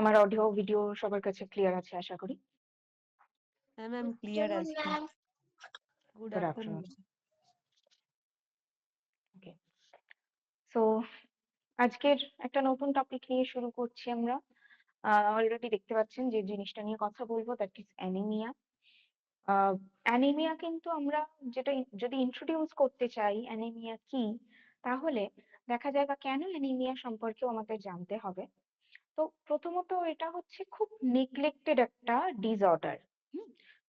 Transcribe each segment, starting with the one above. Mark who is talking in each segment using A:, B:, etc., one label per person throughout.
A: আমার audio video সবার কাছে ক্লিয়ার আছে আশা করি।
B: হ্যাঁ ম্যাম, ক্লিয়ার আছে। Good
A: good
B: afternoon.
A: আফটারনুন। ওকে, সো আজকের একটা নতুন টপিক নিয়ে শুরু করছি আমরা। অলরেডি দেখতে পাচ্ছেন যে জিনিসটা নিয়ে কথা বলবো, দ্যাট ইজ অ্যানিমিয়া। অ্যানিমিয়া কিন্তু আমরা যেটা যদি ইন্ট্রোডিউস করতে চাই অ্যানিমিয়া কি, তাহলে দেখা যায় বা কেন অ্যানিমিয়া সম্পর্কেও আমাদের জানতে হবে। তো প্রথমত এটা হচ্ছে খুব নেগলেক্টেড একটা ডিসঅর্ডার।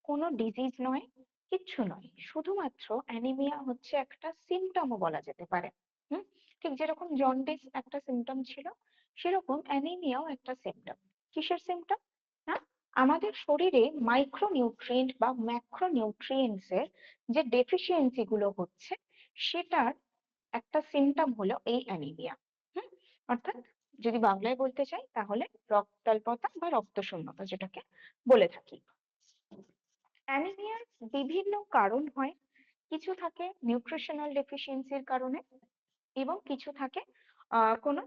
A: কোনো ডিজিজ নয়, কিচ্ছু নয়, শুধুমাত্র অ্যানিমিয়া হচ্ছে একটা সিমটমও বলা যেতে পারে। হুম ঠিক যেরকম জন্ডিস একটা সিমটম ছিল, সেরকম অ্যানিমিয়াও একটা সিমটম। কিসের সিমটম? না, আমাদের শরীরে মাইক্রোনিউট্রিয়েন্ট বা ম্যাক্রোনিউট্রিয়েন্টস এর যে ডেফিসিয়েন্সি গুলো হচ্ছে, সেটার একটা সিমটম হলো এই অ্যানিমিয়া। হুম অর্থাৎ যদি বাংলায় বলতে চাই তাহলে রক্তাল্পতা বা রক্তশূন্যতা যেটাকে বলে থাকি। অ্যানিমিয়ার বিভিন্ন কারণ হয়। কিছু থাকে নিউট্রিশনাল ডেফিসিয়েন্সির কারণে, এবং কিছু থাকে কোনো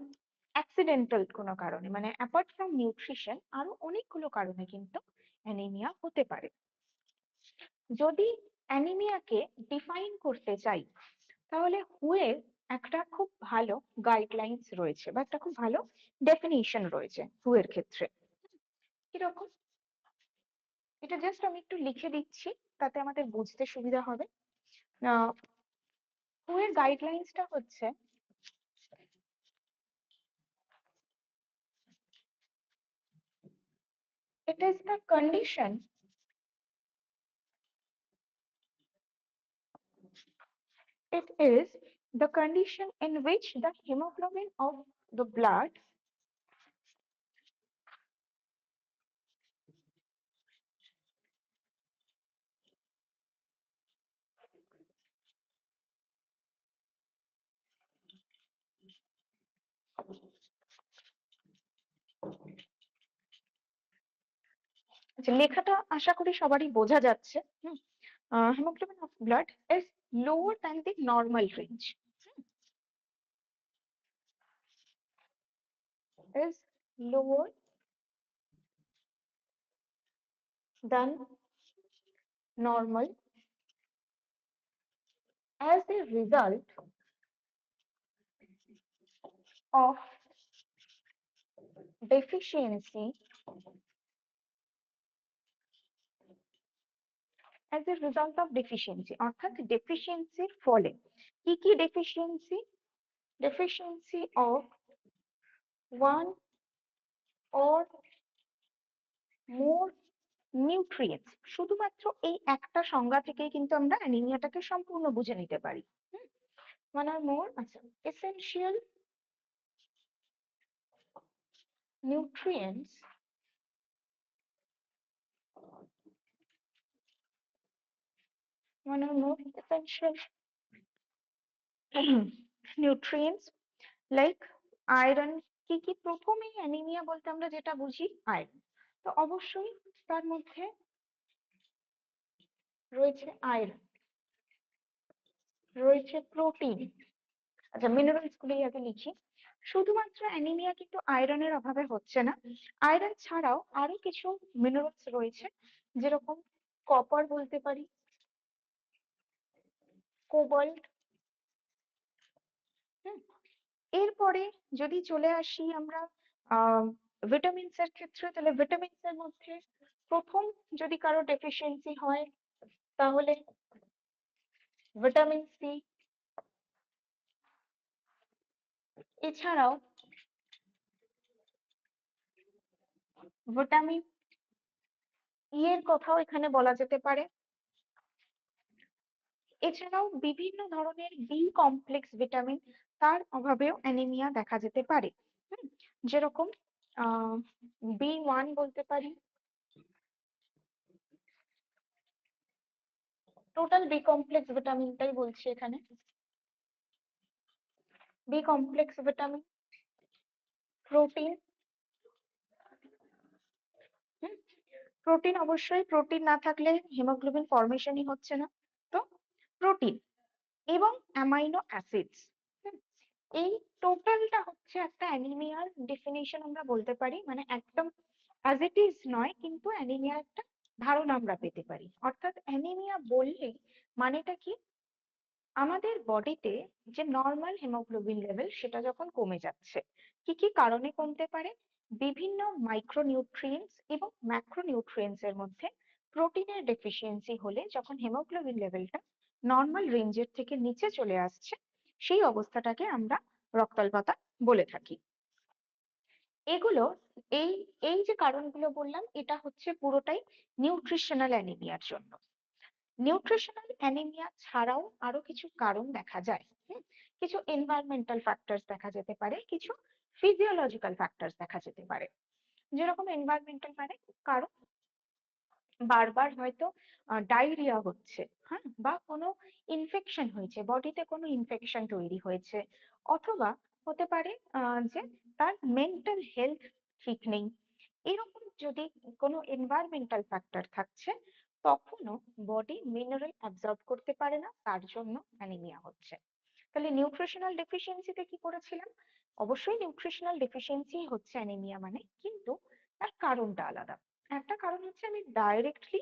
A: অ্যাক্সিডেন্টাল কোনো কারণে, মানে অ্যাপার্ট ফ্রম নিউট্রিশন আরো অনেকগুলো কারণে কিন্তু অ্যানিমিয়া হতে পারে। যদি অ্যানিমিয়াকে ডিফাইন করতে চাই, তাহলে হুয়ের একটা খুব ভালো গাইডলাইন্স রয়েছে বা একটা খুব ভালো ডেফিনিশন রয়েছে হুয়ের ক্ষেত্রে। কিরকম? এটা জাস্ট আমি একটু লিখে দিচ্ছি, তাতে আমাদের বুঝতে সুবিধা হবে। হুয়ের গাইডলাইন্সটা হচ্ছে, it is the condition, it is the condition in which the hemoglobin of the blood আচ্ছা, লেখাটা আশা করি সবারই বোঝা যাচ্ছে। hemoglobin of blood is lower than the normal range, is lower than normal as a result of deficiency, as a result of deficiency অর্থাৎ ডেফিসিয়েন্সির ফলে। কি কি deficiency? Deficiency of one or more nutrients. শুধুমাত্র এই একটা সংজ্ঞা থেকেই কিন্তু আমরা অ্যানিমিয়াটাকে সম্পূর্ণ বুঝে নিতে পারি। ওয়ান অর মোর, আচ্ছা, essential nutrients, one or more essential nutrients like iron। কি কি? প্রথমেই অ্যানিমিয়া বলতে আমরা যেটা বুঝি আয়রন, তো অবশ্যই তার মধ্যে রয়েছে আয়রন, রয়েছে প্রোটিন। আচ্ছা, মিনারেলস গুলোই আগে লিখি। শুধুমাত্র অ্যানিমিয়া কিন্তু আয়রনের অভাবে হচ্ছে না, আয়রন ছাড়াও আরো কিছু মিনারেলস রয়েছে, যেরকম কপার বলতে পারি, কোবাল্ট। এরপরে যদি চলে আসি আমরা ভিটামিনস এর ক্ষেত্রে, তাহলে ভিটামিনস এর মধ্যে প্রথম যদি কারো ডেফিসিয়েন্সি হয়, তাহলে ভিটামিন সি। এছাড়াও ভিটামিন ই এর কথাও এখানে বলা যেতে পারে। এছাড়াও বিভিন্ন ধরনের বি কমপ্লেক্স ভিটামিন, তার অভাবেও অ্যানিমিয়া দেখা যেতে পারে। যেরকম B1 বলতে পারি। টোটাল বি কমপ্লেক্স ভিটামিনটাই বলছি এখানে। B complex vitamin, protein. Protein, অবশ্যই প্রোটিন না থাকলে হিমোগ্লোবিন ফর্মেশনই হচ্ছে না, তো প্রোটিন এবং অ্যামাইনো অ্যাসিডস। এই টোটালটা হচ্ছে একটা অ্যানিমিয়ার ডেফিনিশন আমরা বলতে পারি, মানে একদম অ্যাজ ইট ইজ নয়, কিন্তু অ্যানিমিয়া একটা ধারণা আমরা পেতে পারি। অর্থাৎ অ্যানিমিয়া বললেই মানেটা কি, আমাদের বডিতে যে নর্মাল হিমোগ্লোবিন লেভেল সেটা যখন কমে যাচ্ছে। কি কি কারণে কমতে পারে? বিভিন্ন মাইক্রোনিউট্রিয়েন্টস এবং ম্যাক্রোনিউট্রিয়েন্টস এর মধ্যে প্রোটিনের ডেফিসিয়েন্সি হলে যখন হিমোগ্লোবিন লেভেলটা নর্মাল রেঞ্জের থেকে নিচে চলে আসছে, সেই অবস্থাটাকে আমরা রক্তাল্পতা বলে থাকি। এগুলো, এই এই যে কারণগুলো বললাম, এটা হচ্ছে পুরোটাই নিউট্রিশনাল অ্যানিমিয়ার জন্য। নিউট্রিশনাল অ্যানিমিয়া ছাড়াও আরো কিছু কারণ দেখা যায়। কিছু এনভায়রনমেন্টাল ফ্যাক্টরস দেখা যেতে পারে, কিছু ফিজিওলজিক্যাল ফ্যাক্টরস দেখা যেতে পারে। যেরকম এনভায়রনমেন্টাল মানে, কারণ বারবার হয়তো ডায়রিয়া হচ্ছে, হ্যাঁ, বা কোনো ইনফেকশন হয়েছে, বডিতে কোনো ইনফেকশন তৈরি হয়েছে, অথবা হতে পারে যে তার মেন্টাল হেলথ ঠিক নেই। এরকম যদি কোনো এনভায়রনমেন্টাল ফ্যাক্টর থাকছে, তখনও বডি মিনারেল অ্যাবজর্ব করতে পারে না, তার জন্য অ্যানিমিয়া হচ্ছে। তাহলে নিউট্রিশনাল ডেফিসিয়েন্সিতে কি করেছিলাম? অবশ্যই নিউট্রিশনাল ডেফিসিয়েন্সি হচ্ছে অ্যানিমিয়া মানে, কিন্তু তার কারণটা আলাদা। একটা কারণ হচ্ছে আমি ডাইরেক্টলি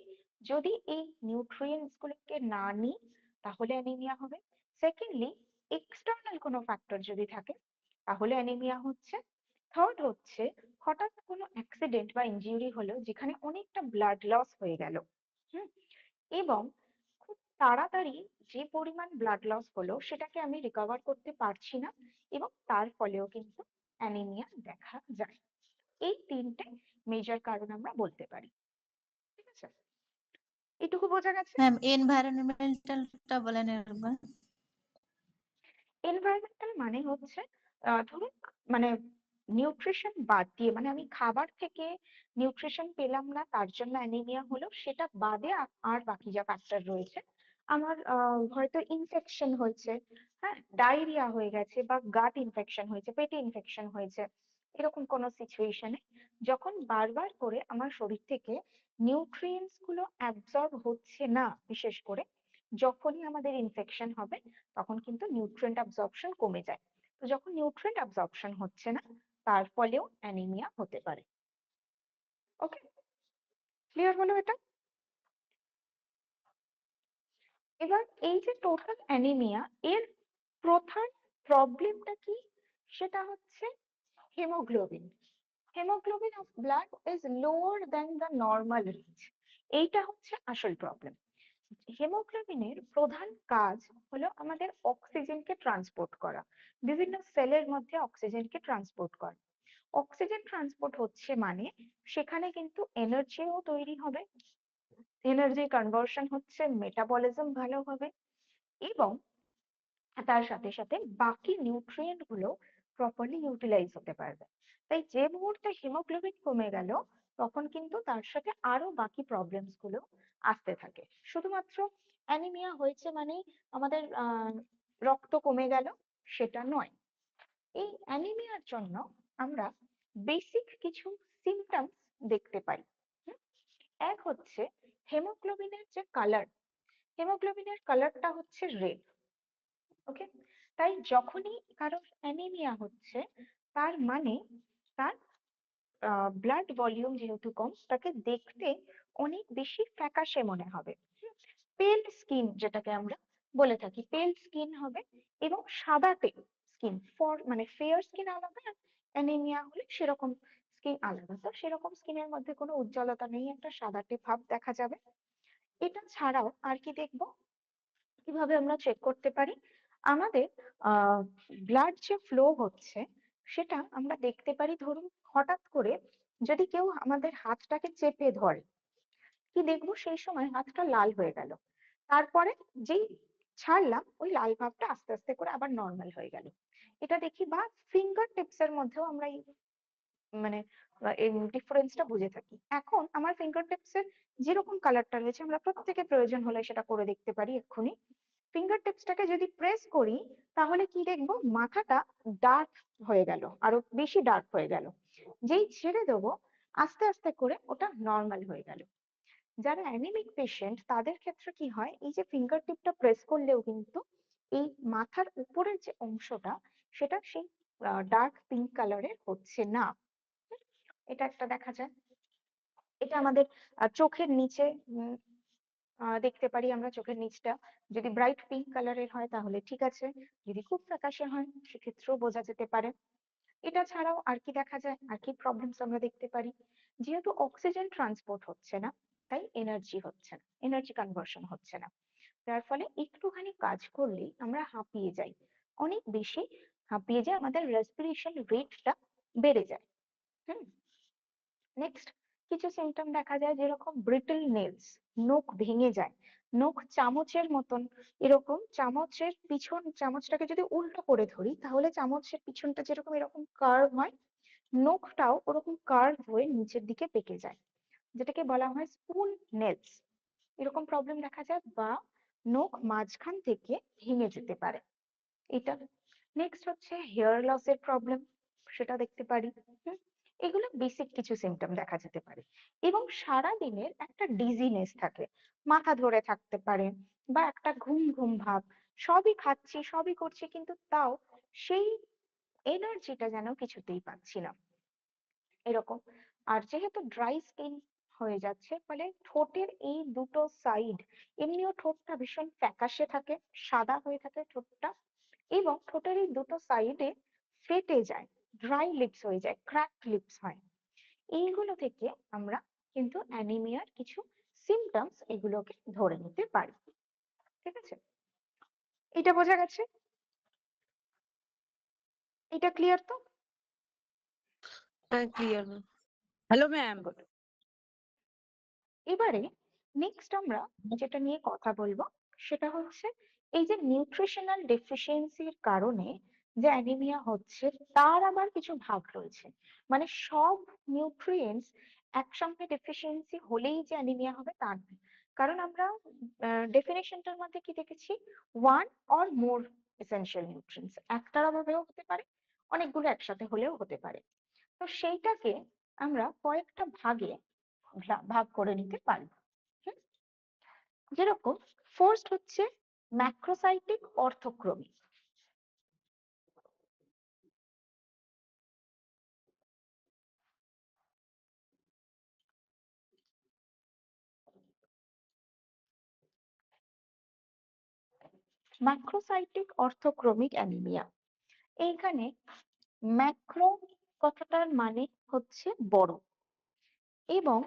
A: যদি এই নিউট্রিয়েন্টস গুলোকে না নিই, তাহলে অ্যানিমিয়া হবে। সেকেন্ডলি, এক্সটার্নাল কোনো ফ্যাক্টর যদি থাকে, তাহলে অ্যানিমিয়া হচ্ছে। থার্ড হচ্ছে, হঠাৎ কোনো অ্যাক্সিডেন্ট বা ইনজিউরি হলো যেখানে অনেকটা ব্লাড লস হয়ে গেল, হুম, এবং খুব তাড়াতাড়ি যে পরিমাণ ব্লাড লস হলো সেটাকে আমি রিকভার করতে পারছি না, এবং তার ফলেও কিন্তু অ্যানিমিয়া দেখা যায়। এই তিনটে মেজর কারণ আমরা বলতে পারি। ঠিক আছে, এটুকু বোঝা গেছে?
B: ম্যাম এনভায়রনমেন্টালটা বলেন একবার।
A: এনভায়রনমেন্টাল মানে হচ্ছে ধরুন, মানে নিউট্রিশন বাদ দিয়ে, মানে আমি খাবার থেকে নিউট্রিশন পেলাম না, তার জন্য অ্যানিমিয়া হলো, সেটা বাদে আর বাকি যা ফ্যাক্টর রয়েছে, আমার হয়তো ইনফেকশন হয়েছে, হ্যাঁ, ডায়রিয়া হয়ে গেছে, বা গাট ইনফেকশন হয়েছে, পেটে ইনফেকশন হয়েছে, এরকম কোনো সিচুয়েশনে যখন বারবার করে আমার শরীর থেকে নিউট্রিয়েন্টস গুলো অ্যাবজর্ব হচ্ছে না, বিশেষ করে যখনই আমাদের ইনফেকশন হবে, তখন কিন্তু নিউট্রিয়েন্ট অ্যাবজর্পশন কমে যায়। তো যখন নিউট্রিয়েন্ট অ্যাবজর্পশন হচ্ছে না, তার ফলেও অ্যানিমিয়া হতে পারে। ওকে, ক্লিয়ার হলো এটা? এবার এই যে টোটাল অ্যানিমিয়া, এর প্রধান প্রবলেমটা কি? সেটা হচ্ছে haemoglobin. Haemoglobin of blood is lower than the normal range. এইটা হচ্ছে আসল প্রবলেম। হিমোগ্লোবিনের প্রধান কাজ হলো আমাদের অক্সিজেনকে ট্রান্সপোর্ট করা, বিভিন্ন সেলের মধ্যে অক্সিজেনকে ট্রান্সপোর্ট করা। অক্সিজেন ট্রান্সপোর্ট হচ্ছে মানে সেখানে কিন্তু এনার্জিও তৈরি হবে, এনার্জি কনভার্সন হচ্ছে, মেটাবলিজম ভালো হবে, এবং তার সাথে সাথে বাকি নিউট্রিয়েন্ট গুলো প্রপারলি ইউটিলাইজ হতে পারবে। তাই যে মুহূর্তে হিমোগ্লোবিন কমে গেল, তখন কিন্তু তার সাথে আরো বাকি প্রবলেমস গুলো আসতে থাকে। শুধুমাত্র অ্যানিমিয়া হয়েছে মানেই আমাদের রক্ত কমে গেল, সেটা নয়। এই অ্যানিমিয়ার জন্য আমরা বেসিক কিছু সিমটমস দেখতে পাই। হুম? এক হচ্ছে হেমোগ্লোবিনের যে কালার, হেমোগ্লোবিনের কালারটা হচ্ছে রেড। ওকে, তাই যখনই কারো অ্যানিমিয়া হচ্ছে, তার মানে তার ব্লাড ভলিউম যেহেতু কম, তাকে দেখতে অনেক বেশি ফ্যাকাশে মনে হবে। পেল স্কিন যেটাকে আমরা বলে থাকি, পেল স্কিন হবে, এবং সাদাটে স্কিন। মানে ফেয়ার স্কিন আলাদা, অ্যানিমিয়া হলে সেরকম স্কিন আলাদা। তো সেরকম স্কিনের মধ্যে কোনো উজ্জ্বলতা নেই, একটা সাদাটে ভাব দেখা যাবে। এটা ছাড়াও আর কি দেখবো, কিভাবে আমরা চেক করতে পারি? আমাদের ব্লাড যে ফ্লো হচ্ছে, সেটা আমরা দেখতে পারি। ধরুন হঠাৎ করে যদি কেউ আমাদের হাতটাকে চেপে ধরে, কি দেখবো, সেই সময় হাতটা লাল হয়ে গেল, তারপরে যেই ছাড়লাম, ওই লাল ভাবটা আস্তে আস্তে করে আবার নর্মাল হয়ে গেল। এটা দেখি। বা ফিঙ্গার টিপস এর মধ্যেও আমরা এই মানে ডিফারেন্সটা বুঝে থাকি। এখন আমার ফিঙ্গার টিপস এর যেরকম কালারটা রয়েছে, আমরা প্রত্যেকে প্রয়োজন হলে সেটা করে দেখতে পারি এক্ষুনি। ফিঙ্গার টিপসটাকে যদি প্রেস করি, তাহলে কি দেখবো, মাথাটা ডার্ক হয়ে গেল, আরো বেশি ডার্ক হয়ে গেল। যেই ছেড়ে দেবো, আস্তে আস্তে করে ওটা নর্মাল হয়ে গেল। যারা অ্যানিমিক পেশেন্ট, তাদের ক্ষেত্রে কি হয়, এই যে ফিঙ্গার টিপটা প্রেস করলেও কিন্তু এই মাথার উপরের যে অংশটা, সেটা সেই ডার্ক পিঙ্ক কালারের হচ্ছে না। এটা একটা দেখা যায়। এটা আমাদের চোখের নিচে দেখতে পারি আমরা, চোখের নিচটা যদি ব্রাইট পিঙ্ক কালারের হয় তাহলে ঠিক আছে, যদি খুব ফ্যাকাশে হয় সেক্ষেত্রেও বোঝা যেতে পারে। এটা ছাড়াও আর কি দেখা যায়, আর কি প্রবলেমস আমরা দেখতে পারি, যেহেতু অক্সিজেন ট্রান্সপোর্ট হচ্ছে না তাই এনার্জি হচ্ছে না, এনার্জি কনভার্সন হচ্ছে না, যার ফলে একটুখানি কাজ করলেই আমরা হাঁপিয়ে যাই, অনেক বেশি হাঁপিয়ে যাই, আমাদের রেসপিরেশন রেটটা বেড়ে যায়। হুম। নেক্সট কিছু সিমটম দেখা যায়, যেরকম ব্রিটল নেলস, নখ ভেঙে যায়, নখ চামচের মতন, এরকম চামচের পিছন, চামচটাকে যদি উল্টো করে ধরি তাহলে চামচের পিছনটা যেরকম এরকম কার্ভ হয়, নখটাও ওরকম কার্ভ হয়ে নিচের দিকে বেঁকে যায়, যেটাকে বলা হয় স্পুন নেলস। এরকম প্রবলেম দেখা যায়, বা নখ মাঝখান থেকে ভেঙে যেতে পারে এটা। নেক্সট হচ্ছে হেয়ার লসের প্রবলেম, সেটা দেখতে পারি। হুম, এগুলো বেসিক কিছু সিমটম দেখা যেতে পারে। এবং সারা দিনের একটা ডিজিনেস থাকে, মাথা ধরে থাকতে পারে, বা একটা ঘুম ঘুম ভাব, সবই খাচ্ছি সবই করছি কিন্তু তাও সেই এনার্জিটা যেন কিছুতেই পাচ্ছি না, এরকম। আর যেহেতু ড্রাই স্কিন হয়ে যাচ্ছে ফলে ঠোঁটের এই দুটো সাইড, এমনিও ঠোঁটটা ভীষণ ফ্যাকাশে থাকে, সাদা হয়ে থাকে ঠোঁটটা, এবং ঠোঁটের এই দুটো সাইডে ফেটে যায়, ড্রাই লিপস হয়ে যায়, ক্র্যাকড লিপস হয়। এইগুলো থেকে আমরা কিন্তু অ্যানিমিয়ার কিছু সিমটমস এগুলোকে ধরে নিতে পারি। ঠিক আছে, এটা বোঝা গেছে? এটা ক্লিয়ার তো?
C: হ্যাঁ, clear ma'am. Hello ma'am.
A: Good. এবারে নেক্সট আমরা যেটা নিয়ে কথা বলবো সেটা হচ্ছে এই যে নিউট্রিশনাল ডেফিসিয়েন্সির কারণে যে অ্যানিমিয়া হচ্ছে তার আবার কিছু ভাগ রয়েছে, মানে সব নিউট্রিয়েন্টস একসঙ্গে ডেফিসিয়েন্সি হলেই যে অ্যানিমিয়া হবে তা নয়। কারণ আমরা ডেফিনেশনটার মধ্যে কি দেখেছি, one or more essential nutrients, একটার অভাবেও হতে পারে, অনেকগুলো একসাথে হলেও হতে পারে। তো সেইটাকে আমরা কয়েকটা ভাগে ভাগ করে নিতে পারি। হুম? যেরকম ফার্স্ট হচ্ছে ম্যাক্রোসাইটিক অর্থক্রমিক। ম্যাক্রোসাইটিক অর্থক্রমিক অ্যানিমিয়া, এইখানে ম্যাক্রো কথাটার মানে হচ্ছে বড়, এবং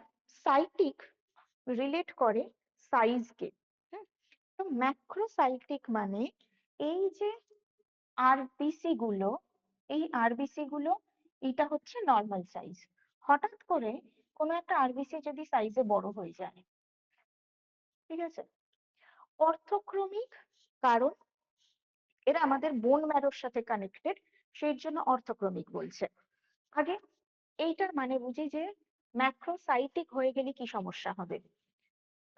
A: সাইটিক রিলেট করে সাইজকে। তো ম্যাক্রোসাইটিক মানে এই যে আরবিসি গুলো, এই আরবিসি গুলো এটা হচ্ছে নর্মাল সাইজ, হঠাৎ করে কোনো একটা আরবিসি যদি সাইজে বড় হয়ে যায়, ঠিক আছে, অর্থক্রমিক, কারণ এরা আমাদের বোন ম্যারোর সাথে কানেক্টেড, সেই জন্য অর্থক্রমিক বলছে। আগে এইটার মানে বুঝি যে ম্যাক্রোসাইটিক হয়ে গেলে কি সমস্যা হবে।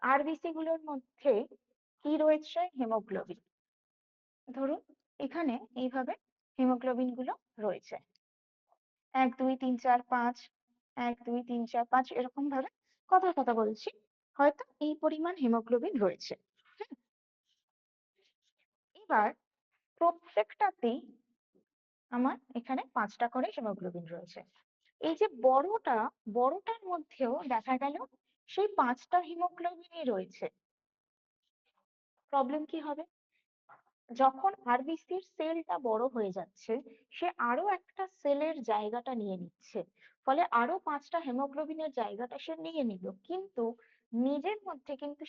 A: আরবিসি গুলোর মধ্যে কি রয়েছে, হেমোগ্লোবিন। ধরুন এখানে এইভাবে হিমোগ্লোবিন গুলো রয়েছে, 1 2 3 4 5, 1 2 3 4 5 এরকম ভাবে কথার কথা বলছি, হয়তো এই পরিমাণ হিমোগ্লোবিন রয়েছে। হুম, এবার প্রত্যেকটাতেই আমার এখানে 5টা করে হিমোগ্লোবিন রয়েছে। এই যে বড়টার মধ্যেও দেখা গেল সেই 5টা হিমোগ্লোবিনই রয়েছে। প্রবলেম কি হবে, যখন আরবিসির সেলটা বড় হয়ে যাচ্ছে সে আরো একটা সেলের জায়গাটা নিয়ে নিচ্ছে, ফলে আরো 5টা হেমোগ্লোবিনের জায়গাটা সে নিয়ে নিল, কিন্তু নিজের মধ্যে কিন্তু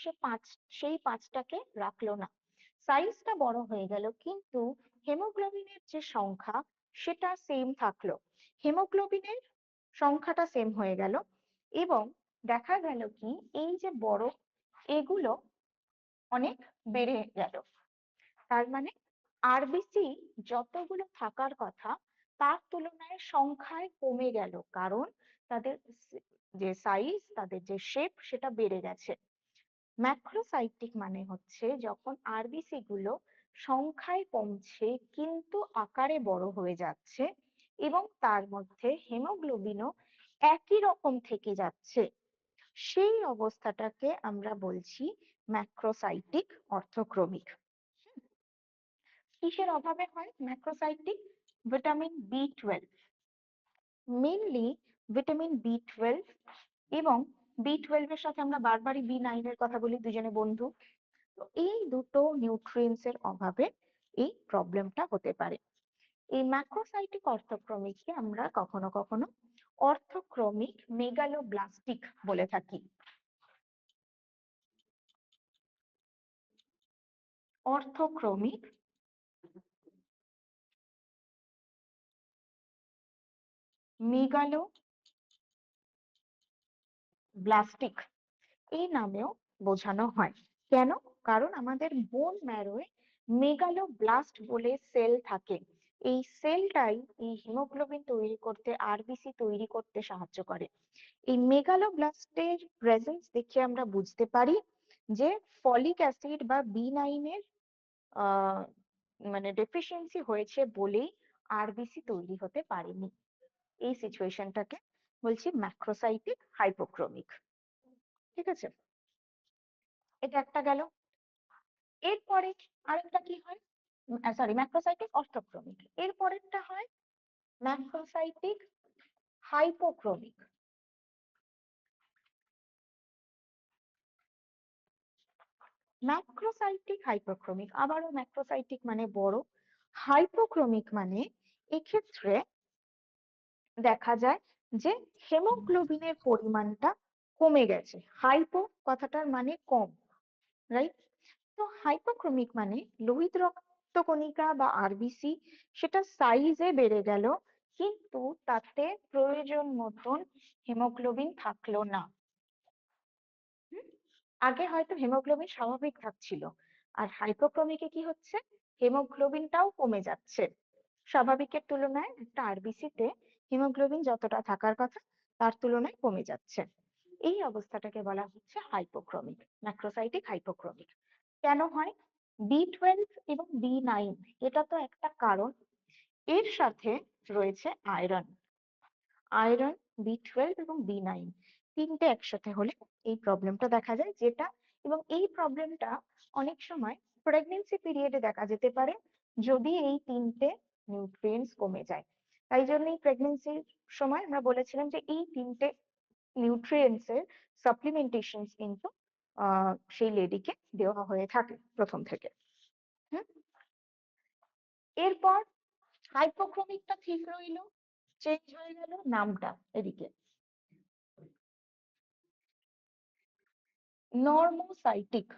A: সেই 5টাকে রাখলো না। সাইজটা বড় হয়ে গেল কিন্তু হেমোগ্লোবিনের যে সংখ্যা সেটা সেম থাকলো, হিমোগ্লোবিনের সংখ্যাটা সেম হয়ে গেল, এবং দেখা গেল কি এই যে বড় এগুলো অনেক বেড়ে গেল। তার মানে আরবিসি যতগুলো থাকার কথা তার তুলনায় সংখ্যায় কমে গেল, কারণ তাদের যে সাইজ, তাদের যে শেপ সেটা বেড়ে গেছে। ম্যাক্রোসাইটিক মানে হচ্ছে যখন আরবিসি গুলো সংখ্যায় কমছে কিন্তু আকারে বড় হয়ে যাচ্ছে, এবং তার মধ্যে হেমোগ্লোবিনও একই রকম থেকে যাচ্ছে, সেই অবস্থাটাকে আমরা বলছি ম্যাক্রোসাইটিক অর্থক্রমিক। কিসের অভাবে হয় macrocytic, vitamin B12, mainly vitamin B12 এবং B12 এর সাথে আমরা বারবারই B9 এর কথা বলি, দুজনে বন্ধু। তো এই দুটো নিউট্রিয়েন্টস এর অভাবে এই প্রবলেমটা হতে পারে। এই ম্যাক্রোসাইটিক অর্থোক্রমিককে আমরা কখনো কখনো অর্থোক্রমিক মেগালোব্লাস্টিক বলে থাকি। অর্থোক্রমিক মেগালোব্লাস্টিক এই নামেও বোঝানো হয়। কেন? কারণ আমাদের বোন ম্যারোয় মেগালোব্লাস্ট বলে সেল থাকে। এই সেলটাই এই হিমোগ্লোবিন তৈরি করতে, আরবিসি তৈরি করতে সাহায্য করে। এই মেগালোব্লাস্টের প্রেজেন্স দেখে আমরা বুঝতে পারি যে ফলিক অ্যাসিড বা B9 এর মানে ডেফিসিয়েন্সি হয়েছে বলেই আরবিসি তৈরি হতে পারেনি। এই সিচুয়েশনটাকে বলছি ম্যাক্রোসাইটিক হাইপোক্রোমিক। ঠিক আছে, এটা একটা গেল। এরপরে আরেকটা কি হয়, সরি, ম্যাক্রোসাইটিক অর্থোক্রমিক। এরপরেরটা হয় ম্যাক্রোসাইটিক হাইপোক্রোমিক। ম্যাক্রোসাইটিক হাইপোক্রোমিক, আবারও ম্যাক্রোসাইটিক মানে বড়, হাইপোক্রোমিক মানে এক্ষেত্রে দেখা যায় যে হেমোগ্লোবিনের পরিমাণটা কমে গেছে। হাইপো কথাটার মানে কম, রাইট? তো হাইপোক্রোমিক মানে লোহিত রক্তকণিকা বা আরবিসি সেটা সাইজে বেড়ে গেল, কিন্তু তাতে প্রয়োজন মতন হিমোগ্লোবিন থাকলো না। আগে হয়তো হিমোগ্লোবিন স্বাভাবিক থাকছিল, আর হাইপোক্রোমিকে কি হচ্ছে, হিমোগ্লোবিনটাও কমে যাচ্ছে। স্বাভাবিকের তুলনায় একটা আরবিসি তে হিমোগ্লোবিন যতটা থাকার কথা তার তুলনায় কমে যাচ্ছে। এই অবস্থাটাকে বলা হচ্ছে হাইপোক্রোমিক, ম্যাক্রোসাইটিক হাইপোক্রোমিক। কেন হয়? B12 এবং B9 এটা তো একটা কারণ, এর সাথে রয়েছে আয়রন। আয়রন, B12 এবং B9 তিনটে একসাথে হলে এই প্রবলেমটা দেখা যায়, যেটা এবং এই প্রবলেমটা অনেক সময় প্রেগনেন্সি পিরিয়ডে দেখা যেতে পারে যদি এই তিনটে নিউট্রিয়েন্টস কমে যায়। তাই জন্যই প্রেগনেন্সির সময় আমরা বলেছিলাম যে এই তিনটে নিউট্রিয়েন্টস এর সাপ্লিমেন্টেশন কিন্তু সেই লেডিকে দেওয়া হয়ে থাকে প্রথম থেকে। হুম, এরপর হাইপোক্রোমিকটা ঠিক রইলো, চেঞ্জ হয়ে গেল নামটা এদিকে, নর্মোসাইটিক।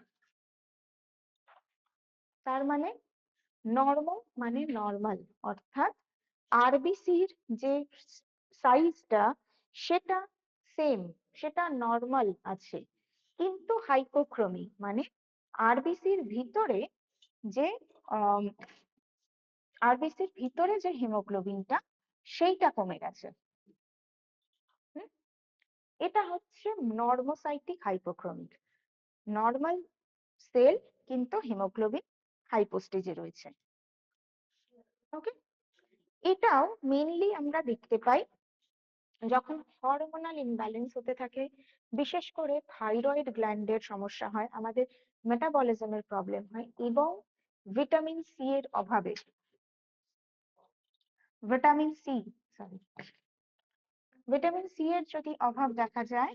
A: তার মানে নর্মো মানে নর্মাল, অর্থাৎ আরবিসির যে সাইজটা সেটা সেম, সেটা নর্মাল আছে, কিন্তু হাইপোক্রোমি মানে আরবিসির ভিতরে যে আরবিসির ভিতরে যে হিমোগ্লোবিনটা সেইটা কমে গেছে। হুম, এটা হচ্ছে নর্মোসাইটিক হাইপোক্রোমিক। নর্মাল সেল কিন্তু হিমোগ্লোবিন হাইপোস্টেজে রয়েছে। ওকে, এটাও মেইনলি আমরা দেখতে পাই যখন হরমোনাল ইমব্যালেন্স হতে থাকে, বিশেষ করে থাইরয়েড গ্ল্যান্ডের সমস্যা হয়, আমাদের মেটাবলিজমের প্রবলেম হয়, এবং ভিটামিন সি এর অভাবে, vitamin C sorry vitamin C এর যদি অভাব দেখা যায়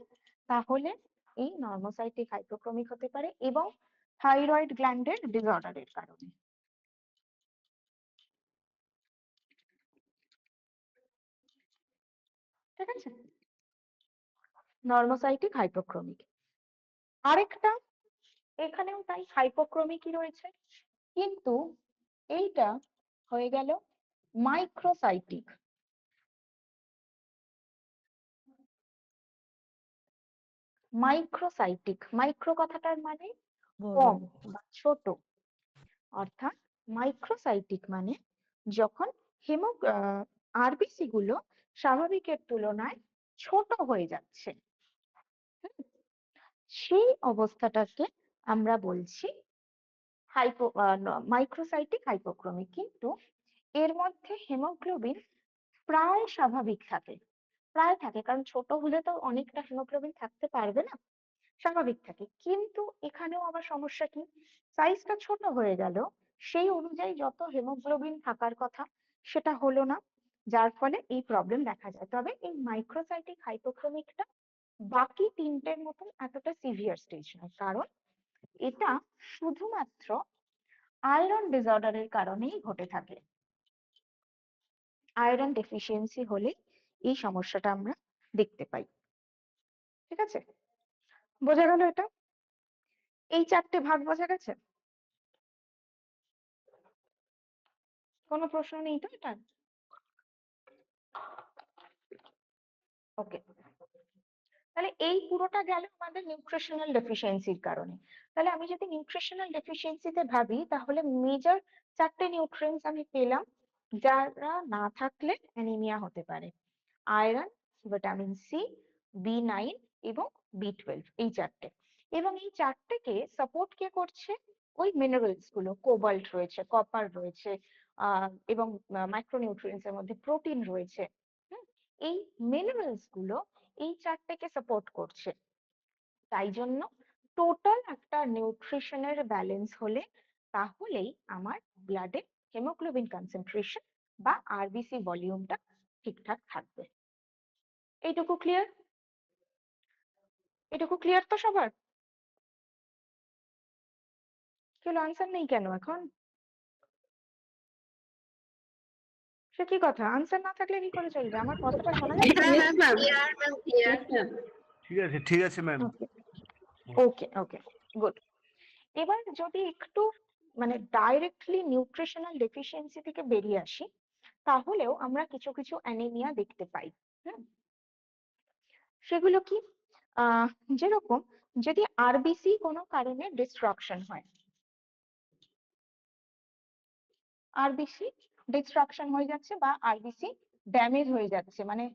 A: তাহলে এই নর্মোসাইটিক হাইপোক্রোমিক হতে পারে, এবং থাইরয়েড গ্ল্যান্ডের ডিসঅর্ডারের কারণে। ঠিক আছে, নর্মোসাইটিক হাইপোক্রোমিক। আরেকটা এখানেও তাই হাইপোক্রোমিকই রয়েছে, কিন্তু এইটা হয়ে গেল মাইক্রোসাইটিক। মাইক্রোসাইটিক, মাইক্রো কথাটার মানে কম বা ছোট, অর্থাৎ মাইক্রোসাইটিক মানে যখন হিমো আরবিসি গুলো স্বাভাবিকের তুলনায় ছোট হয়ে যাচ্ছে, সেই অবস্থাটাকে আমরা বলছি মাইক্রোসাইটিক হাইপোক্রোমিক। কিন্তু এর মধ্যে হিমোগ্লোবিন প্রায় স্বাভাবিক থাকে, প্রায় থাকে, কারণ ছোট হলে তো অনেকটা হিমোগ্লোবিন থাকতে পারবে না, স্বাভাবিক থাকে। কিন্তু এখানেও আবার সমস্যা কি, সাইজটা ছোট হয়ে গেল, সেই অনুযায়ী যত হিমোগ্লোবিন থাকার কথা সেটা হলো না, যার ফলে এই প্রবলেম দেখা যায়। তবে এই মাইক্রোসাইটিক হাইপোক্রোমিকটা বাকি তিনটের মতন এতটা সিভিয়ার স্টেজ নয়, কারণ এটা শুধুমাত্র আয়রন ডিসঅর্ডারের কারণেই ঘটে থাকে। আয়রন ডেফিসিয়েন্সি হলে এই সমস্যাটা আমরা দেখতে পাই। ঠিক আছে, বোঝা গেল এটা? এই চারটে ভাগ বোঝা গেছে? কোনো প্রশ্ন নেই তো এটা? ওকে, তাহলে এই পুরোটা গেল আমাদের নিউট্রিশনাল ডেফিসিয়েন্সির কারণে। তাহলে আমি যদি নিউট্রিশনাল ডেফিসিয়েন্সিতে ভাবি, তাহলে মেজর চারটে নিউট্রিয়েন্টস আমি পেলাম যারা না থাকলে অ্যানিমিয়া হতে পারে: আয়রন, ভিটামিন সি, B9 এবং B12, এই চারটে। এবং এই চারটেকে সাপোর্ট কে করছে? ওই মিনারেলস গুলো, কোবাল্ট রয়েছে, কপার রয়েছে, এবং মাইক্রোনিউট্রিয়েন্টস এর মধ্যে প্রোটিন রয়েছে। হুম, এই মিনারেলস গুলো এই চারটেকে সাপোর্ট করছে। তাই জন্য টোটাল একটা নিউট্রিশনের ব্যালেন্স হলে তাহলেই আমার ব্লাডে হেমোগ্লোবিন কনসেন্ট্রেশন বা আরবিসি ভলিউমটা ঠিকঠাক থাকবে। এইটুকু ক্লিয়ার? এটুকু ক্লিয়ার তো সবার? কেউ আনসার নেই কেন এখন? সে কি কথা, আনসার না থাকলে কি করে চলবে? আমার কথাটা শোনা যাচ্ছে?
D: ঠিক আছে ম্যাম।
A: ওকে ওকে ওকে, গুড। এবার যদি একটু মানে ডাইরেক্টলি নিউট্রিশনাল ডেফিসিয়েন্সি থেকে বেরিয়ে আসি, তাহলেও আমরা কিছু কিছু অ্যানিমিয়া দেখতে পাই। হুম, সেগুলো কি? আহ যেরকম যদি আরবিসি কোনো কারণে ডিস্ট্রাকশন হয়, আরবিসি ডিস্ট্রাকশন হয়ে যাচ্ছে বা আরবিসি ড্যামেজ হয়ে যাচ্ছে, মানে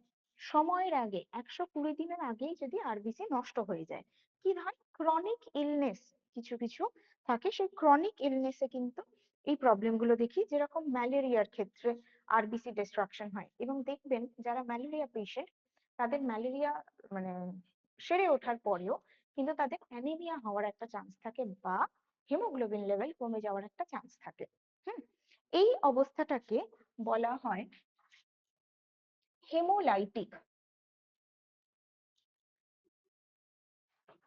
A: সময়ের আগে 120 দিনের আগেই যদি আরবিসি নষ্ট হয়ে যায়, কি হয়? ক্রনিক ইলনেস কিছু কিছু থাকে, সেই ক্রনিক ইলনেসে কিন্তু এই প্রবলেম গুলো দেখি। যেরকম ম্যালেরিয়ার ক্ষেত্রে আরবিসি ডিস্ট্রাকশন হয়, এবং দেখবেন যারা ম্যালেরিয়া পেশেন্ট, তাদের ম্যালেরিয়া মানে সেরে ওঠার পরেও কিন্তু তাদের অ্যানিমিয়া হওয়ার একটা চান্স থাকে, বা হিমোগ্লোবিন লেভেল কমে যাওয়ার একটা চান্স থাকে। হুম, এই অবস্থাটাকে বলা হয় হেমোলাইটিক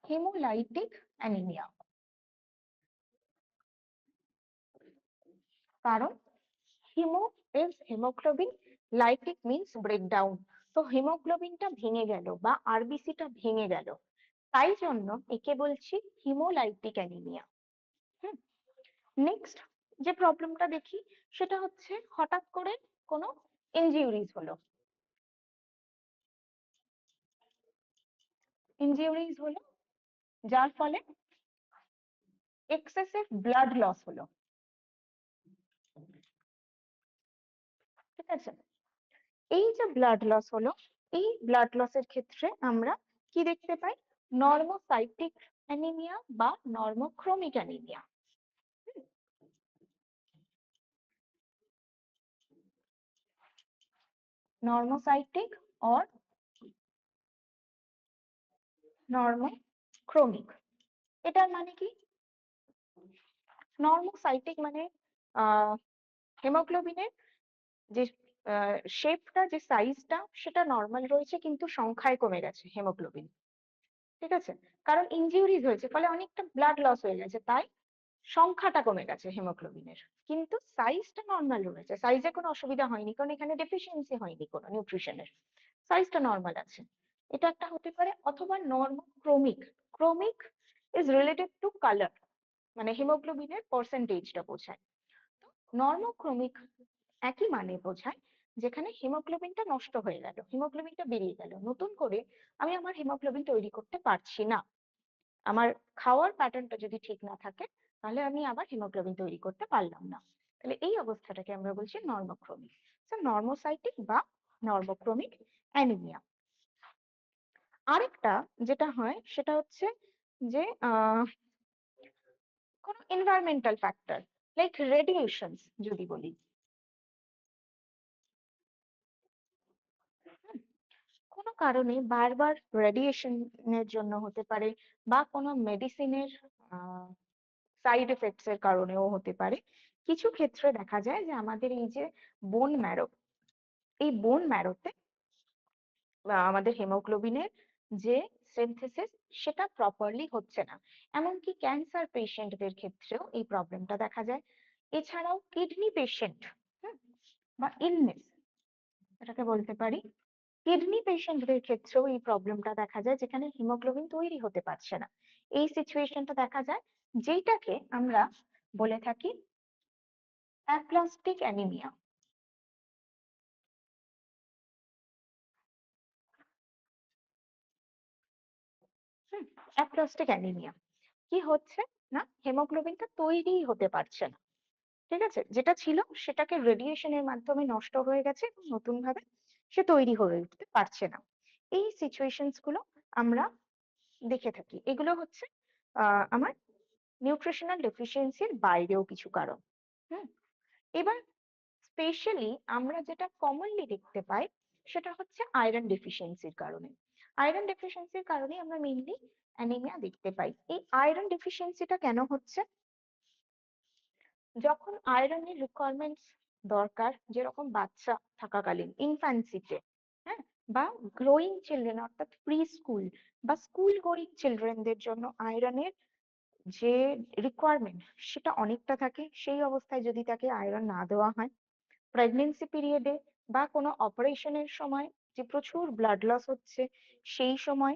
A: হেমোলাইটিক অ্যানিমিয়া। কারণ haemo is haemoglobin, lytic means breakdown. তো হিমোগ্লোবিনটা ভেঙে গেল বা আরবিসিটা ভেঙে গেল, তাই জন্য একে বলছি হিমোলাইটিক অ্যানিমিয়া। হুম, নেক্সট যে প্রবলেমটা দেখি সেটা হচ্ছে হঠাৎ করে কোনো ইনজিউরিজ হলো, যার ফলে এক্সেসিভ ব্লাড লস হলো। ঠিক আছে, এই যে ব্লাড লস হলো, এই ব্লাড লসের ক্ষেত্রে আমরা কি দেখতে পাই? নর্মোসাইটিক অ্যানিমিয়া বা নর্মোক্রোমিক অ্যানিমিয়া। নর্মোসাইটিক অর নর্মোক্রোমিক, এটার মানে কি? নর্মোসাইটিক মানে হেমোগ্লোবিনের যে শেপটা, যে সাইজটা, সেটা নর্মাল রয়েছে, কিন্তু সংখ্যায় কমে গেছে হেমোগ্লোবিন। ঠিক আছে, কারণ ইনজিউরিজ হয়েছে, ফলে অনেকটা ব্লাড লস হয়ে গেছে, তাই সংখ্যাটা কমে গেছে হেমোগ্লোবিনের, কিন্তু সাইজটা নর্মাল রয়েছে। সাইজে কোনো অসুবিধা হয়নি, কারণ এখানে ডেফিসিয়েন্সি হয়নি কোনো নিউট্রিশনের, সাইজটা নর্মাল আছে। এটা একটা হতে পারে। অথবা নর্মোক্রোমিক, chromic is related to colour, মানে হিমোগ্লোবিনের পার্সেন্টেজটা বোঝায়। নর্মোক্রোমিক একই মানে বোঝায়, যেখানে হিমোগ্লোবিনটা নষ্ট হয়ে গেল, হিমোগ্লোবিনটা বেরিয়ে গেল, নতুন করে আমি আমার হিমোগ্লোবিন তৈরি করতে পারছি না। আমার খাওয়ার প্যাটার্নটা যদি ঠিক না থাকে, তাহলে আমি আবার হিমোগ্লোবিন তৈরি করতে পারলাম না। তাহলে এই অবস্থাটাকে আমরা বলছি নর্মোক্রোমিক। নর্মোসাইটিক বা নর্মোক্রোমিক অ্যানিমিয়া। আরেকটা যেটা হয় সেটা হচ্ছে যে কোনো এনভায়রনমেন্টাল ফ্যাক্টর, লাইক রেডিয়েশনস যদি বলি, কোনো কারণে বারবার রেডিয়েশনের জন্য হতে পারে, বা কোনো মেডিসিনের সাইড এফেক্টস এর কারণেও হতে পারে, কিছু ক্ষেত্রে দেখা যায় যে আমাদের এই যে বোন ম্যারো, এই বোন ম্যারোতে আমাদের হেমোগ্লোবিনের যে সিনথেসিস সেটা প্রপারলি হচ্ছে না। এমনকি ক্যান্সার পেশেন্টদের ক্ষেত্রেও এই প্রবলেমটা দেখা যায়। এছাড়াও কিডনি পেশেন্ট বা ইলনেস, এটাকে বলতে পারি, কিডনি পেশেন্টদের ক্ষেত্রেও এই প্রবলেমটা দেখা যায়, যেখানে হিমোগ্লোবিন তৈরি হতে পারছে না। এই সিচুয়েশনটা দেখা যায়, যেটাকে আমরা বলে থাকি অ্যাপ্লাস্টিক অ্যানিমিয়া। অ্যাপ্লাস্টিক অ্যানিমিয়া কি হচ্ছে না, হেমোগ্লোবিনটা তৈরিই হতে পারছে না। ঠিক আছে, যেটা ছিল সেটাকে রেডিয়েশনের মাধ্যমে নষ্ট হয়ে গেছে এবং নতুন ভাবে সে তৈরি হয়ে উঠতে পারছে না। এই সিচুয়েশনস গুলো আমরা দেখে থাকি। এগুলো হচ্ছে আমার নিউট্রিশনাল ডেফিসিয়েন্সির বাইরেও কিছু কারণ। হুম এবার স্পেশালি আমরা যেটা কমনলি দেখতে পাই সেটা হচ্ছে আয়রন ডেফিসিয়েন্সির কারণে। আয়রন ডেফিসিয়েন্সির কারণে আমরা মেইনলি অ্যানিমিয়া দেখতে পাই। এই আয়রন ডেফিসিয়েন্সিটা কেন হচ্ছে? যখন আয়রনের রিকোয়ারমেন্টস দরকার, যেরকম বাচ্চা থাকাকালীন ইনফ্যান্সিতে, হ্যাঁ, বা গ্রোয়িং চিলড্রেন অর্থাৎ প্রি স্কুল বা স্কুল গোয়িং চিলড্রেনদের জন্য আয়রনের যে রিকোয়ারমেন্ট সেটা অনেকটা থাকে। সেই অবস্থায় যদি তাকে আয়রন না দেওয়া হয়, প্রেগনেন্সি পিরিয়ডে বা কোনো অপারেশনের সময় যে প্রচুর ব্লাড লস হচ্ছে সেই সময়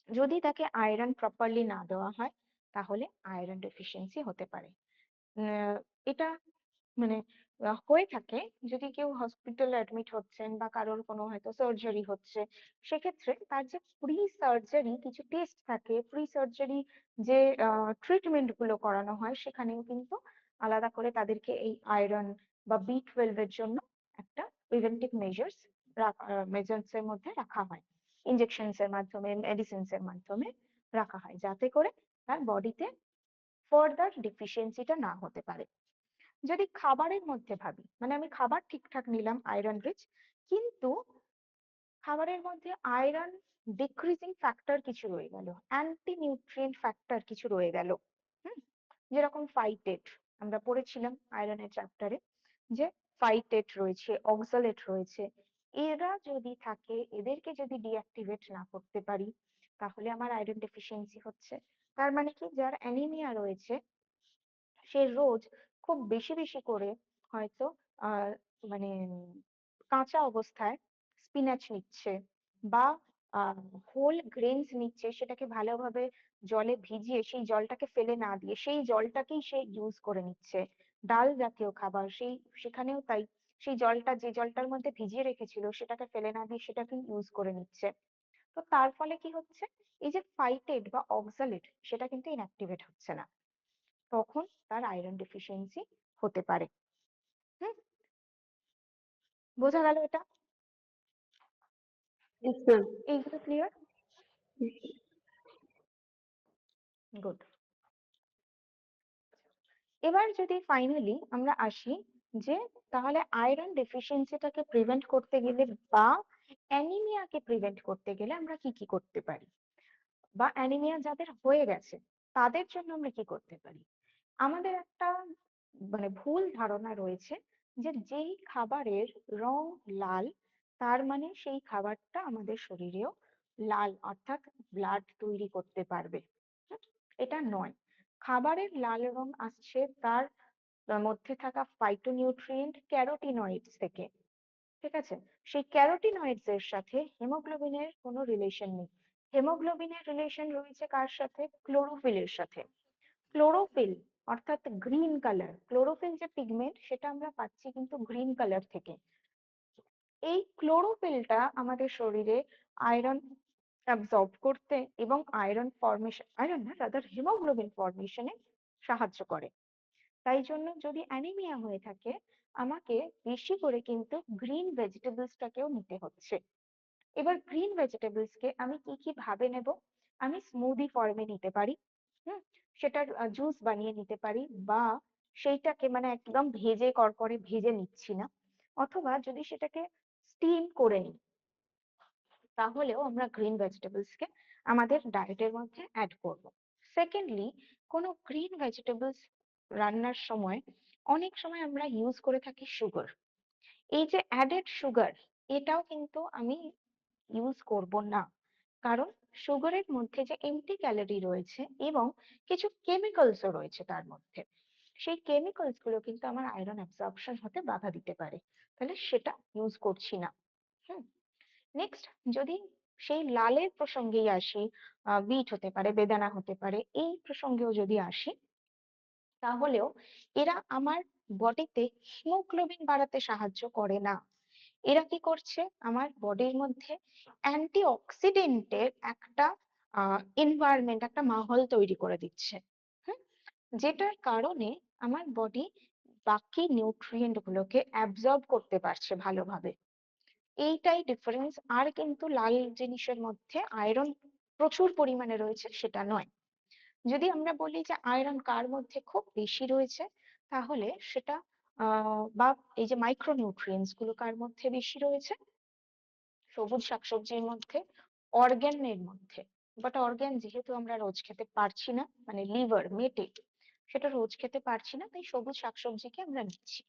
A: যদি তাকে আয়রন প্রপারলি না দেওয়া হয়, তাহলে আয়রন ডেফিসিয়েন্সি হতে পারে। আহ, এটা মানে হয়ে থাকে যদি কেউ হসপিটালে অ্যাডমিট হচ্ছেন বা কারোর কোনো হয়তো সার্জারি হচ্ছে, সেক্ষেত্রে তার যে প্রি সার্জারি কিছু টেস্ট থাকে, প্রি সার্জারি যে ট্রিটমেন্ট গুলো করানো হয়, সেখানেও কিন্তু আলাদা করে তাদেরকে এই আয়রন বা B12 এর জন্য একটা প্রিভেন্টিভ মেজার্স এর মধ্যে রাখা হয়, ইনজেকশনস এর মাধ্যমে, মেডিসিনস এর মাধ্যমে রাখা হয়, যাতে করে তার বডিতে ফার্দার ডেফিসিয়েন্সিটা না হতে পারে। যদি খাবারের মধ্যে ভাবি, মানে আমি খাবার ঠিকঠাক নিলাম আয়রন রিচ, কিন্তু খাবারের মধ্যে আয়রন ডিক্রিজিং ফ্যাক্টর কিছু রয়ে গেল, অ্যান্টি নিউট্রিয়েন্ট ফ্যাক্টর কিছু রয়ে গেল। হুম যেরকম ফাইটেট, আমরা পড়েছিলাম আয়রনের চ্যাপ্টারে যে ফাইটেট রয়েছে, অক্সালেট রয়েছে। এরা যদি থাকে, এদেরকে যদি ডিঅ্যাক্টিভেট না করতে পারি, তাহলে আমার আয়রন ডেফিসিয়েন্সি হচ্ছে। তার মানে কি, যার অ্যানিমিয়া রয়েছে সে রোজ খুব বেশি বেশি করে হয়তো আহ মানে কাঁচা অবস্থায় স্পিনাচ নিচ্ছে বা হোল গ্রেনস নিচ্ছে, সেটাকে ভালোভাবে জলে ভিজিয়ে সেই জলটাকে ফেলে না দিয়ে সেই জলটাকেই সে ইউজ করে নিচ্ছে। ডাল জাতীয় খাবার সেখানেও তাই, সেই জলটা যে জলটার মধ্যে ভিজিয়ে রেখেছিল সেটাকে ফেলে না দিয়ে সেটাকে ইউজ করে নিচ্ছে। তো তার ফলে কি হচ্ছে, এই যে ফাইটেট বা অক্সালেট সেটা কিন্তু ইনঅ্যাক্টিভেট হচ্ছে না, তখন তার আয়রন ডেফিসিয়েন্সি হতে পারে। হুম বোঝা গেল এটা?
D: Yes, ma'am.
A: এইগুলো ক্লিয়ার? গুড। এবার যদি ফাইনালি আমরা আসি যে তাহলে আয়রন ডেফিসিয়েন্সিটাকে প্রিভেন্ট করতে গেলে বা অ্যানিমিয়াকে প্রিভেন্ট করতে গেলে আমরা কি কি করতে পারি, বা অ্যানিমিয়া যাদের হয়ে গেছে তাদের জন্য আমরা কি করতে পারি। আমাদের একটা ভুল ধারণা রয়েছে যে যেই খাবারের রং লাল, তার মানে সেই খাবারটা আমাদের শরীরেও লাল অর্থাৎ ব্লাড তৈরি করতে পারবে। হুম, এটা নয়। খাবারের লাল রং আসছে তার মধ্যে থাকা ফাইটোনিউট্রিয়েন্ট ক্যারোটিনয়েডস থেকে। ঠিক আছে, সেই ক্যারোটিনয়েডস এর সাথে হিমোগ্লোবিনের কোনো রিলেশন নেই। হিমোগ্লোবিনের রিলেশন রয়েছে কার সাথে? ক্লোরোফিলের সাথে। ক্লোরোফিল অর্থাৎ গ্রিন কালার, ক্লোরোফিল যে পিগমেন্ট সেটা আমরা পাচ্ছি কিন্তু গ্রিন কালার থেকে। এই ক্লোরোফিলটা আমাদের শরীরে আয়রন অ্যাবজর্ব করতে এবং আয়রন ফর্মেশন, আয়রন না রাদার হিমোগ্লোবিন ফর্মেশনে সাহায্য করে। তাই জন্য যদি অ্যানিমিয়া হয়ে থাকে, আমাকে বেশি করে কিন্তু গ্রিন ভেজিটেবলসটাকেও নিতে হচ্ছে। এবার গ্রিন ভেজিটেবলস কে আমি কি কি ভাবে নেব? আমি স্মুদি ফর্মে নিতে পারি, হুম সেটার জুস বানিয়ে নিতে পারি, বা সেইটাকে একদম ভেজে কড়কড়ে ভেজে নিচ্ছি না, অথবা যদি সেটাকে স্টিম করে নিই, তাহলেও আমরা গ্রিন ভেজিটেবলস কে আমাদের ডায়েটের মধ্যে অ্যাড করব। সেকেন্ডলি, কোনো গ্রিন ভেজিটেবলস রান্নার সময় অনেক সময় আমরা ইউজ করে থাকি সুগার। এই যে অ্যাডেড সুগার, এটাও কিন্তু আমি ইউজ করব না। কারণ সুগারের মধ্যে যে এমটি ক্যালোরি রয়েছে এবং কিছু কেমিক্যালসও রয়েছে তার মধ্যে, সেই কেমিক্যালস গুলো কিন্তু আমার আয়রন অ্যাবজর্পশন হতে বাধা দিতে পারে, তাহলে সেটা ইউজ করছি না। হুম। নেক্সট, যদি সেই লালের প্রসঙ্গেই আসি, বিট হতে পারে, বেদানা হতে পারে, এই প্রসঙ্গেও যদি আসি, তাহলেও এরা আমার বডিতে হিমোগ্লোবিন বাড়াতে সাহায্য করে না। এরা কি করছে, আমার বডির মধ্যে অ্যান্টিঅক্সিডেন্টের একটা এনভায়রনমেন্ট, একটা মাহল তৈরি করে দিচ্ছে। হুম, যেটার কারণে আমার বডি বাকি নিউট্রিয়েন্ট গুলোকে অ্যাবজর্ব করতে পারছে ভালোভাবে। এইটাই ডিফারেন্স, আর কিন্তু লাল জিনিসের মধ্যে আয়রন প্রচুর পরিমাণে রয়েছে সেটা নয়। যদি আমরা বলি যে আয়রন কার মধ্যে খুব বেশি রয়েছে, তাহলে সেটা বা এই যে মাইক্রোনিউট্রিয়েন্টস গুলো কার মধ্যে বেশি রয়েছে, সবুজ শাকসবজির মধ্যে, অর্গ্যানের মধ্যে। বাট অর্গ্যান যেহেতু আমরা রোজ খেতে পারছি না, মানে লিভার মেটে, সেটা রোজ খেতে পারছি না, তাই সবুজ শাকসবজিকে আমরা নিচ্ছি।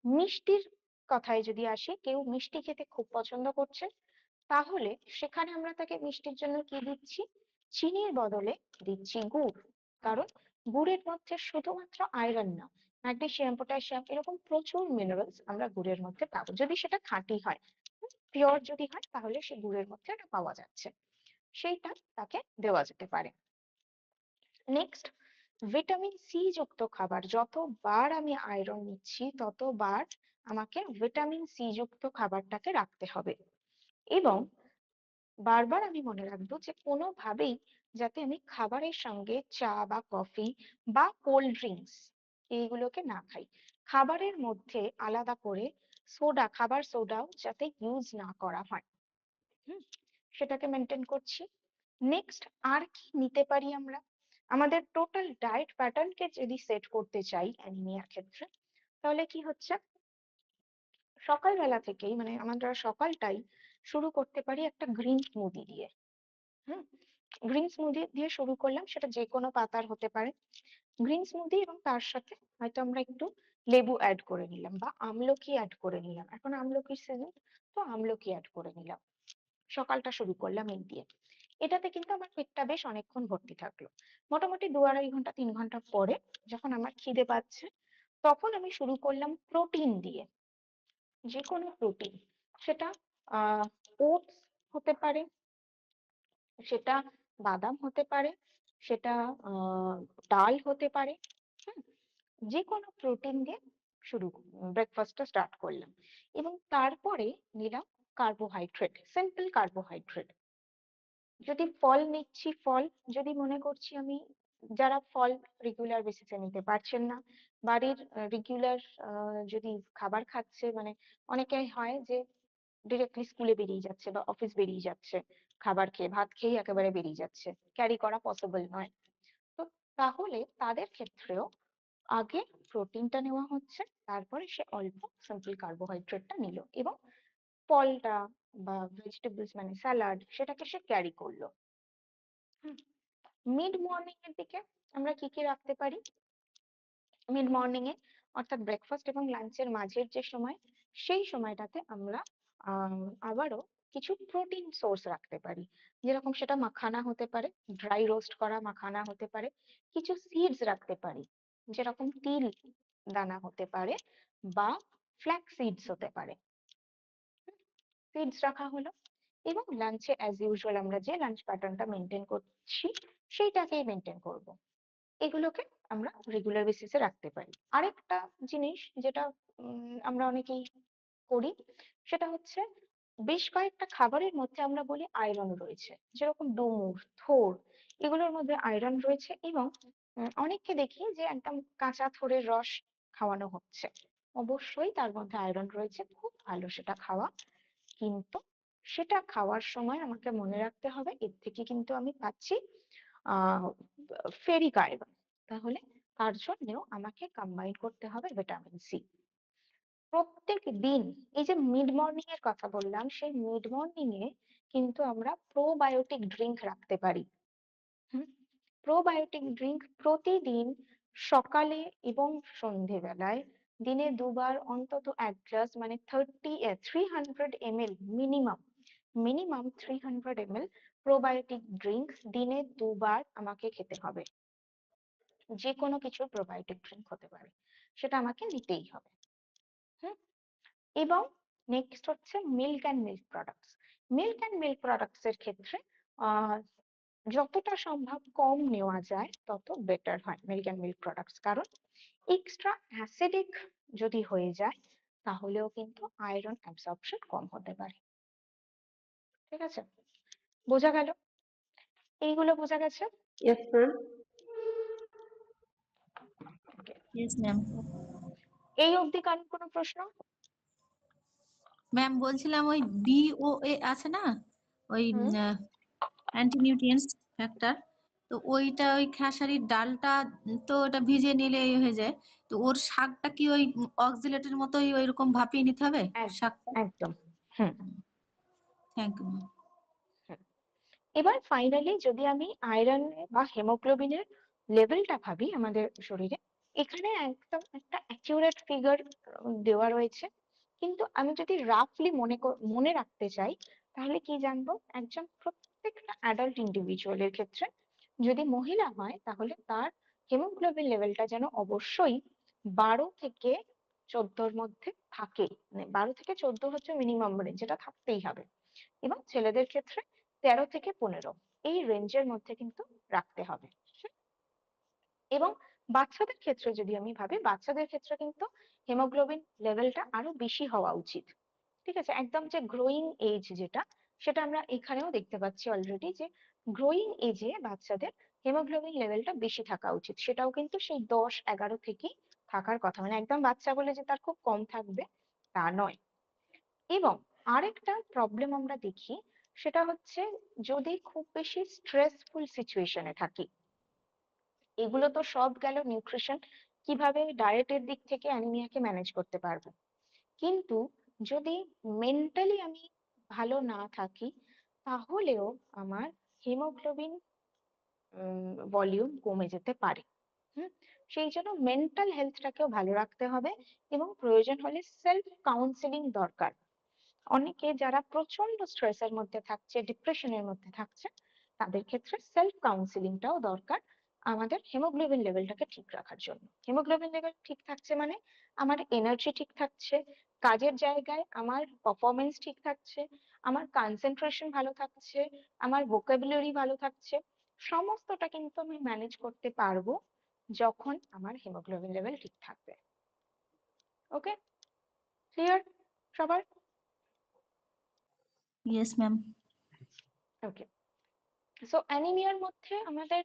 A: মিষ্টির কথায় যদি আসি, কেউ মিষ্টি খেতে খুব পছন্দ করছে, তাহলে সেখানে আমরা তাকে মিষ্টির জন্য কি দিচ্ছি, চিনির বদলে দিচ্ছি গুড়। কারণ গুড়ের মধ্যে শুধুমাত্র আয়রন না, ম্যাগনেসিয়াম, পটাশিয়াম, এরকম প্রচুর মিনারেলস আমরা গুড়ের মধ্যে পাবো, যদি সেটা খাঁটি হয়, পিওর যদি হয়, তাহলে সেই গুড়ের মধ্যে এটা পাওয়া যাচ্ছে, সেইটা তাকে দেওয়া যেতে পারে। নেক্সট, ভিটামিন সি যুক্ত খাবার, যতবার আমি আয়রন নিচ্ছি ততবার আমাকে ভিটামিন সি যুক্ত খাবারটাকে রাখতে হবে। এবং বারবার আমি মনে রাখবো যে কোনোভাবেই যাতে আমি খাবারের সঙ্গে চা বা কফি বা কোল্ড ড্রিঙ্কস এইগুলোকে না খাই। খাবারের মধ্যে আলাদা করে সোডা, খাবার সোডাও যাতে ইউজ না করা হয়। হুম, সেটাকে মেনটেন করছি। নেক্সট, আর কি নিতে পারি আমরা, আমাদের টোটাল ডায়েট প্যাটার্নকে যদি সেট করতে চাই অ্যানিমিয়ার ক্ষেত্রে, তাহলে কি হচ্ছে, সকালবেলা থেকেই মানে আমরা সকালটাই শুরু করতে পারি একটা গ্রিন স্মুদি দিয়ে। হুম, গ্রিন স্মুদি দিয়ে শুরু করলাম, সেটা যে কোনো পাতার হতে পারে। গ্রিন স্মুদি এবং তার সাথে হয়তো আমরা একটু লেবু অ্যাড করে নিলাম বা আমলকি অ্যাড করে নিলাম, এখন আমলকির সিজন, তো আমলকি অ্যাড করে নিলাম, সকালটা শুরু করলাম এই দিয়ে। এটাতে কিন্তু আমার পেটটা বেশ অনেকক্ষণ ভর্তি থাকলো। মোটামুটি 2-2.5 ঘন্টা 3 ঘন্টা পরে যখন আমার খিদে পাচ্ছে, তখন আমি শুরু করলাম প্রোটিন দিয়ে, যে কোনো প্রোটিন, সেটা ওটস হতে পারে, সেটা বাদাম হতে পারে, সেটা ডাল হতে পারে। হুম, যে কোনো প্রোটিন দিয়ে শুরু ব্রেকফাস্টটা স্টার্ট করলাম, এবং তারপরে নিলাম কার্বোহাইড্রেট, সিম্পল কার্বোহাইড্রেট। যদি ফল নিচ্ছি ফল, যদি মনে করছি আমি, যারা ফল রেগুলার বেসিসে নিতে পারছেন না, বাড়ির রেগুলার যদি খাবার খাচ্ছে, মানে অনেকে হয় যে ডিরেক্টলি স্কুলে বেরিয়ে যাচ্ছে বা অফিস বেরিয়ে যাচ্ছে, খাবার খেয়ে ভাত খেয়ে একেবারে বেরিয়ে যাচ্ছে, ক্যারি করা পসিবল নয়, তো তাহলে তাদের ক্ষেত্রেও আগে প্রোটিনটা নেওয়া হচ্ছে, তারপরে সে অল্প সিম্পল কার্বোহাইড্রেটটা নিল, এবং ফলটা বা ভেজিটেবলস মানে স্যালাড, সেটাকে সে ক্যারি করলো। মিড মর্নিং এর দিকে আমরা কি কি রাখতে পারি, মিড মর্নিং এ অর্থাৎ ব্রেকফাস্ট এবং লাঞ্চের মাঝের যে সময়, সেই সময়টাতে আমরা আবারও কিছু প্রোটিন সোর্স রাখতে পারি, যেরকম সেটা মাখানা হতে পারে, ড্রাই রোস্ট করা মাখানা হতে পারে, কিছু সিডস রাখতে পারি, যেরকম তিল দানা হতে পারে বা ফ্ল্যাক্স সিডস হতে পারে, সিডস রাখা হলো। এবং লাঞ্চে অ্যাজ ইউজুয়াল আমরা যে লাঞ্চ প্যাটার্নটা মেনটেন করছি, সেইটাকেই মেনটেন করব। এগুলোকে আমরা রেগুলার বেসিসে রাখতে পারি। আরেকটা জিনিস যেটা আমরা অনেকেই করি, সেটা হচ্ছে বেশ কয়েকটা খাবারের মধ্যে আমরা বলি আয়রন রয়েছে, যেরকম ডুমুর, থোর, এগুলোর মধ্যে আয়রন রয়েছে, এবং অনেককে দেখি যে একদম কাঁচা থোরের রস খাওয়ানো হচ্ছে, অবশ্যই তার মধ্যে আয়রন রয়েছে, খুব ভালো সেটা খাওয়া, কিন্তু সেটা খাওয়ার সময় আমাকে মনে রাখতে হবে এর থেকে কিন্তু আমি পাচ্ছি আহ ফেরিক আয়রন, তাহলে তার জন্যও আমাকে কম্বাইন করতে হবে ভিটামিন সি। প্রত্যেক দিন, এই যে মিড মর্নিং এর কথা বললাম, সেই মিড মর্নিং এ কিন্তু আমরা প্রোবায়োটিক ড্রিঙ্ক রাখতে পারি। প্রোবায়োটিক ড্রিঙ্ক প্রতিদিন সকালে এবং সন্ধেবেলায় দিনে দুবার অন্তত 1 গ্লাস মানে 300 ml minimum 300 ml probiotic drinks দিনে দুবার আমাকে খেতে হবে। যে কোনো কিছুর প্রোবায়োটিক ড্রিঙ্ক হতে পারে, সেটা আমাকে নিতেই হবে। হুম। এবং নেক্সট হচ্ছে মিল্ক অ্যান্ড মিল্ক প্রোডাক্টস এর ক্ষেত্রে আহ যতটা সম্ভব কম নেওয়া যায় তত বেটার হয় মিল্ক অ্যান্ড মিল্ক প্রোডাক্টস, কারণ এক্সট্রা অ্যাসিডিক যদি হয়ে যায় তাহলেও কিন্তু আয়রন অ্যাবসর্পশন কম হতে পারে। ঠিক আছে, বোঝা গেল? এইগুলো বোঝা গেছে?
D: Yes, ma'am.
B: Yes ma'am.
A: এই অবধি কারণ কোনো প্রশ্ন?
B: ম্যাম বলছিলাম ওই ডিওএ আছে না, ওই
A: হুম।
B: অ্যান্টি নিউট্রিয়েন্টস ফ্যাক্টর, তো ওইটা ওই খেসারির ডালটা তো ওটা ভিজিয়ে নিলে হয়ে যায়, তো ওর শাকটা কি ওই অক্সিলেটের মতোই ওই রকম ভাপিয়ে নিতে হবে শাকটা?
A: একদম। হুম।
B: Thank you.
A: এবার ফাইনালি যদি আমি আয়রন বা হেমোগ্লোবিনের লেভেলটা ভাবি আমাদের শরীরে, এখানে একদম একটা অ্যাকিউরেট ফিগার দেওয়া রয়েছে, কিন্তু আমি যদি রাফলি মনে রাখতে চাই তাহলে কি জানবো, একজন প্রত্যেকটা অ্যাডাল্ট ইন্ডিভিজুয়ালের ক্ষেত্রে যদি মহিলা হয় তাহলে তার হেমোগ্লোবিন লেভেলটা যেন অবশ্যই 12 থেকে 14 মধ্যে থাকে, মানে 12 থেকে 14 হচ্ছে মিনিমাম রেঞ্জ, যেটা থাকতেই হবে। এবং ছেলেদের ক্ষেত্রে 13 থেকে 15 এই রেঞ্জের মধ্যে কিন্তু রাখতে হবে। এবং বাচ্চাদের ক্ষেত্রে যদি আমি ভাবি, বাচ্চাদের ক্ষেত্রে কিন্তু হেমোগ্লোবিন লেভেলটা আরো বেশি হওয়া উচিত। ঠিক আছে, একদম যে গ্রোয়িং এজ যেটা, সেটা আমরা এখানেও দেখতে পাচ্ছি অলরেডি যে গ্রোয়িং এজে বাচ্চাদের হেমোগ্লোবিন লেভেলটা বেশি থাকা উচিত, সেটাও কিন্তু সেই 10-11 থেকেই থাকার কথা, মানে একদম বাচ্চা বলে যে তার খুব কম থাকবে তা নয়। এবং আরেকটা প্রবলেম আমরা দেখি, সেটা হচ্ছে যদি খুব বেশি স্ট্রেসফুল সিচুয়েশনে থাকি, এগুলো তো সব গেল নিউট্রিশন, কিভাবে ডায়েটের দিক থেকে অ্যানিমিয়াকে ম্যানেজ করতে পারবো, কিন্তু যদি মেন্টালি আমি ভালো না থাকি তাহলেও আমার হিমোগ্লোবিন ভলিউম কমে যেতে পারে। হুম। সেই জন্য মেন্টাল হেলথটাকেও ভালো রাখতে হবে এবং প্রয়োজন হলে সেলফ কাউন্সিলিং দরকার। অনেকে যারা প্রচন্ড স্ট্রেসের মধ্যে থাকছে, ডিপ্রেশনের মধ্যে থাকছে, তাদের ক্ষেত্রে সেলফ কাউন্সিলিংটাও দরকার আমাদের হেমোগ্লোবিন লেভেলটাকে ঠিক রাখার জন্য। হেমোগ্লোবিন লেভেল ঠিক থাকছে মানে আমার এনার্জি ঠিক থাকছে, কাজের জায়গায় আমার পারফরমেন্স ঠিক থাকছে, আমার কনসেন্ট্রেশন ভালো থাকছে, আমার ভোকাবুলারি ভালো থাকছে, সমস্তটা কিন্তু আমি ম্যানেজ করতে পারবো যখন আমার হেমোগ্লোবিন লেভেল ঠিক থাকবে। ওকে, ক্লিয়ার সবার?
B: Yes ma'am.
A: ওকে, সো অ্যানিমিয়ার মধ্যে আমাদের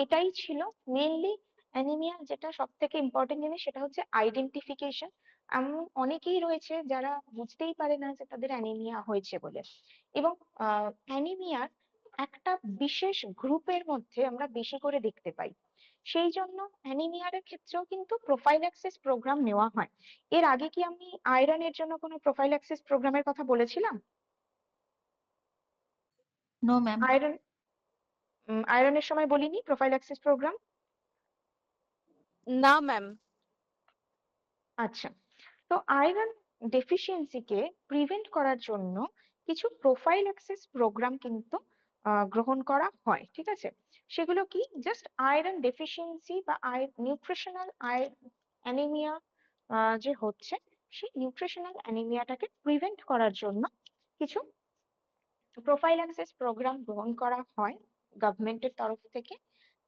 A: এটাই ছিল মেইনলি। অ্যানিমিয়া যেটা সব থেকে ইম্পর্টেন্ট জিনিস সেটা হচ্ছে আইডেন্টিফিকেশন। এমন অনেকেই রয়েছে যারা বুঝতেই পারে না যে তাদের অ্যানিমিয়া হয়েছে বলে। এবং অ্যানিমিয়ার একটা বিশেষ গ্রুপের মধ্যে আমরা বেশি করে দেখতে পাই, সেই জন্য অ্যানিমিয়ার ক্ষেত্রেও কিন্তু প্রোফাইল্যাক্সিস প্রোগ্রাম নেওয়া হয়। এর আগে কি আমি আয়রনের জন্য কোনো প্রোফাইল্যাক্সিস প্রোগ্রামের কথা বলেছিলাম?
B: No ma'am.
A: আয়রনের সময় বলিনি প্রোফাইল্যাক্সিস প্রোগ্রাম?
C: না ম্যাম।
A: আচ্ছা, তো আয়রন ডেফিসিয়েন্সিকে প্রিভেন্ট করার জন্য কিছু প্রোফাইল্যাক্সিস প্রোগ্রাম কিন্তু গ্রহণ করা হয়। ঠিক আছে, সেগুলো কি, জাস্ট আয়রন ডেফিসিয়েন্সি বা নিউট্রিশনাল অ্যানিমিয়া যে হচ্ছে, সেই নিউট্রিশনাল অ্যানিমিয়াটাকে প্রিভেন্ট করার জন্য কিছু প্রোফাইল্যাক্সিস প্রোগ্রাম গ্রহণ করা হয় গভর্নমেন্টের তরফ থেকে,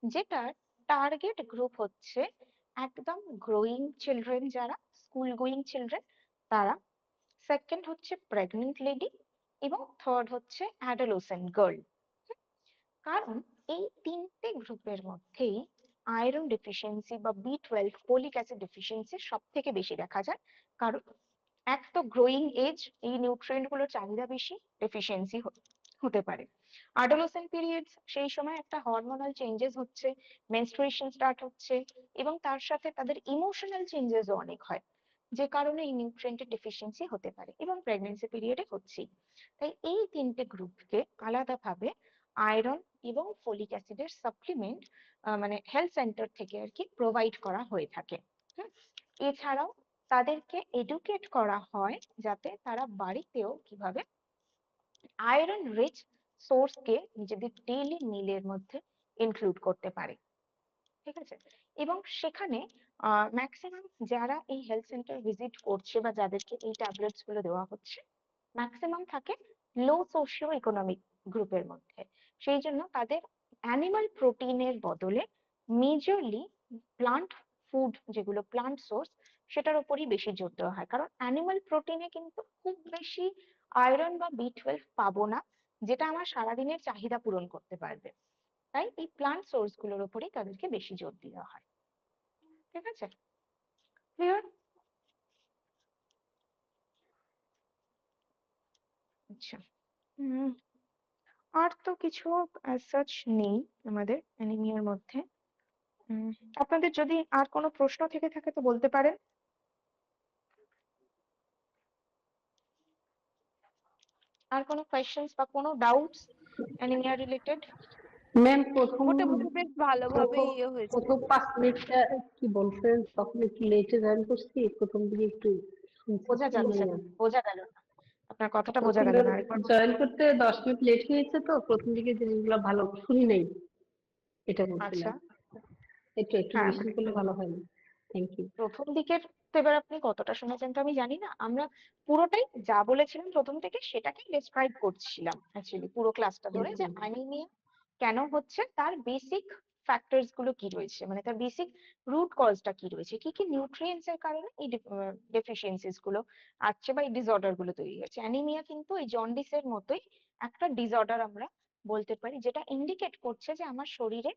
A: যেটার টার্গেট গ্রুপ হচ্ছে একদম গ্রোয়িং চিলড্রেন, যারা স্কুল গোয়িং চিলড্রেন তারা, সেকেন্ড হচ্ছে প্রেগনেন্ট লেডি, এবং থার্ড হচ্ছে অ্যাডোলেসেন্ট গার্ল। কারণ এই তিনটে গ্রুপের মধ্যেই আয়রন ডেফিসিয়েন্সি বা B12 ফোলিক অ্যাসিড ডেফিসিয়েন্সি সব থেকে বেশি দেখা যায়। কারণ এক তো গ্রোয়িং এজ, এই নিউট্রিয়েন্ট গুলোর চাহিদা বেশি, ডেফিসিয়েন্সি হতে পারে। আডোলেসেন্ট পিরিয়ডস, সেই সময় একটা হরমোনাল চেঞ্জেস হচ্ছে, মেনস্ট্রুয়েশন স্টার্ট হচ্ছে, এবং তার সাথে তাদের ইমোশনাল চেঞ্জেসও অনেক হয়, যে কারণে এই নিউট্রিয়েন্টের ডেফিসিয়েন্সি হতে পারে, এবং প্রেগন্যান্সি পিরিয়ডে হচ্ছেই। তাই এই তিনটে গ্রুপকে আলাদাভাবে আয়রন এবং ফলিক অ্যাসিডের সাপ্লিমেন্ট মানে হেলথ সেন্টার থেকে আর কি প্রোভাইড করা হয়ে থাকে। এছাড়াও তাদেরকে এডুকেট করা হয় যাতে তারা বাড়িতেও কিভাবে আয়রন রিচ সোর্সকে নিজেদের ডেইলি মিলের মধ্যে ইনক্লুড করতে পারে। ঠিক আছে, এবং সেখানে ম্যাক্সিমাম যারা এই হেলথ সেন্টার ভিজিট করছে বা যাদেরকে এই ট্যাবলেটস গুলো দেওয়া হচ্ছে ম্যাক্সিমাম থাকে লো সোশিও ইকোনমিক গ্রুপের মধ্যে। সেই জন্য তাদের অ্যানিমাল প্রোটিনের বদলে মেজরলি প্লান্ট ফুড, যেগুলো প্লান্ট সোর্স, সেটার উপরই বেশি জোর দেওয়া হয়। কারণ অ্যানিমাল প্রোটিনে কিন্তু খুব বেশি আয়রন বা বি12 পাবো না, যেটা আমার সারাদিনের চাহিদা পূরণ করতে পারবে। তাই এই প্লান্ট সোর্স গুলোর উপরেই তাদেরকে বেশি জোর দেওয়া হয়। ঠিক আছে, ক্লিয়ার? আচ্ছা, আর তো কিছু সাচ নেই আমাদের অ্যানিমিয়ার মধ্যে। আপনাদের যদি আর কোনো প্রশ্ন থেকে থাকে তো বলতে পারেন। আর কোনো কোয়েশ্চেন্স বা কোনো ডাউটস অ্যানিমিয়া রিলেটেড?
C: ম্যাম প্রথম
D: মোটামুটি বেশ ভালোভাবে
C: প্রথম
D: ইয়ে হয়েছে।
C: প্রথম 5 মিনিটটা কি বলছেন, তখন একটু লেটে জয়েন করছি, প্রথম দিকে একটু
A: বোঝা যাচ্ছে না, বোঝা গেল না, আপনার কথাটা বোঝা গেল
C: প্রথমে
A: না, আরেকবার
C: জয়েন করতে 10 মিনিট লেট হয়েছে, তো প্রথম দিকে জিনিসগুলো ভালো শুনি নাই, এটা
A: আচ্ছা,
C: বলছিলাম। একটু একটু
A: হ্যাঁ,
C: লিসেন করলে ভালো হয়। Thank you.
A: প্রথম দিকের তো এবার আপনি কতটা শুনেছেন তো আমি জানি না। আমরা পুরোটাই যা বলেছিলাম প্রথম থেকে সেটাকেই ডেসক্রাইব করছিলাম অ্যাকচুয়ালি পুরো ক্লাসটা ধরে, যে অ্যানিমিয়া কেন হচ্ছে, তার বেসিক ফ্যাক্টরস গুলো কি রয়েছে, মানে তার বেসিক রুট কজটা কি রয়েছে, কি কি নিউট্রিয়েন্টস এর কারণে এই ডেফিসিয়েন্সিস গুলো আসছে বা এই ডিসঅর্ডার গুলো তৈরি হচ্ছে। অ্যানিমিয়া কিন্তু এই জন্ডিসের মতোই একটা ডিসঅর্ডার আমরা বলতে পারি, যেটা ইন্ডিকেট করছে যে আমার শরীরে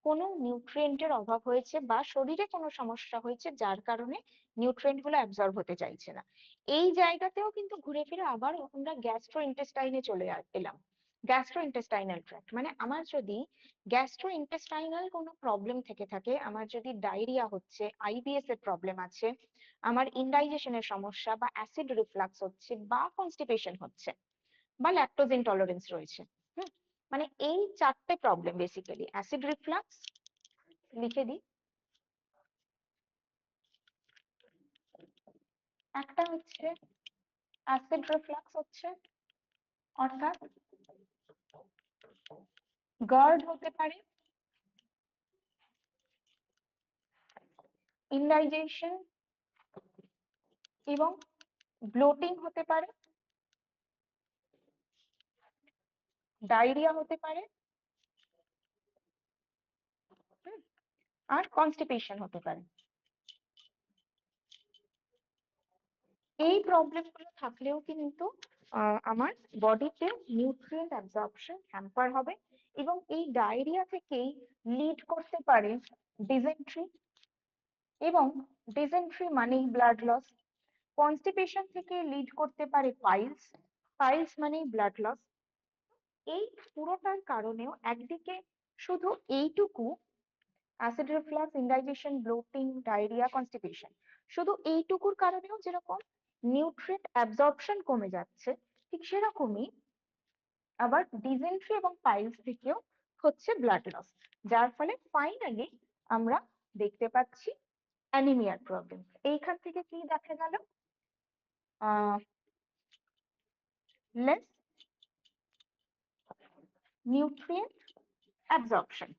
A: কোনো নিউট্রিয়েন্টের অভাব হয়েছে বা শরীরে কোনো সমস্যা হয়েছে যার কারণে নিউট্রিয়েন্ট গুলো অ্যাবজর্ব হতে চাইছে না। এই জায়গাতেও কিন্তু ঘুরে ফিরে আবার আমরা গ্যাস্ট্রো ইন্টেস্টাইনে চলে এলাম। গ্যাস্ট্রো ইন্টেস্টাইনাল ট্র্যাক্ট মানে আমার যদি গ্যাস্ট্রো ইন্টেস্টাইনাল কোনো প্রবলেম থেকে থাকে, আমার যদি ডায়রিয়া হচ্ছে, আইবিএস এর প্রবলেম আছে, আমার ইনডাইজেশনের সমস্যা বা অ্যাসিড রিফ্লাক্স হচ্ছে বা কনস্টিপেশন হচ্ছে বা ল্যাকটোজ ইনটলারেন্স রয়েছে, মানে এই চারটে প্রবলেম বেসিক্যালি অ্যাসিড রিফ্লাক্স, লিখে দিই, একটা হচ্ছে অ্যাসিড রিফ্লাক্স হচ্ছে, অর্থাৎ গার্ড হতে পারে, ইনডাইজেশন এবং ব্লোটিং হতে পারে, ডায়রিয়া হতে পারে, আর কনস্টিপেশন হতে পারে। এই প্রবলেম গুলো থাকলেও কিন্তু আমার বডিতে নিউট্রিয়েন্ট অ্যাবজর্পশন হ্যাম্পার হবে, এবং এই ডায়রিয়া থেকেই লিড করতে পারে ডিসেন্ট্রি, এবং ডিসেন্ট্রি মানেই ব্লাড লস। কনস্টিপেশন থেকে লিড করতে পারে পাইলস, পাইলস মানেই ব্লাড লস। এই পুরোটার কারণেও একদিকে শুধু এইটুকু acid reflux, indigestion, bloating, diarrhoea, constipation, শুধু এইটুকুর কারণেও যেরকম নিউট্রিয়েন্ট অ্যাবজর্পশন কমে যাচ্ছে, ঠিক সেরকমই আবার ডিসেন্ট্রি এবং পাইলস থেকেও হচ্ছে ব্লাড লস, যার ফলে ফাইনালি আমরা দেখতে পাচ্ছি অ্যানিমিয়ার প্রবলেম। এইখান থেকে কি দেখা গেল, লেস নিউট্রিয়েন্ট অ্যাবজর্পশন।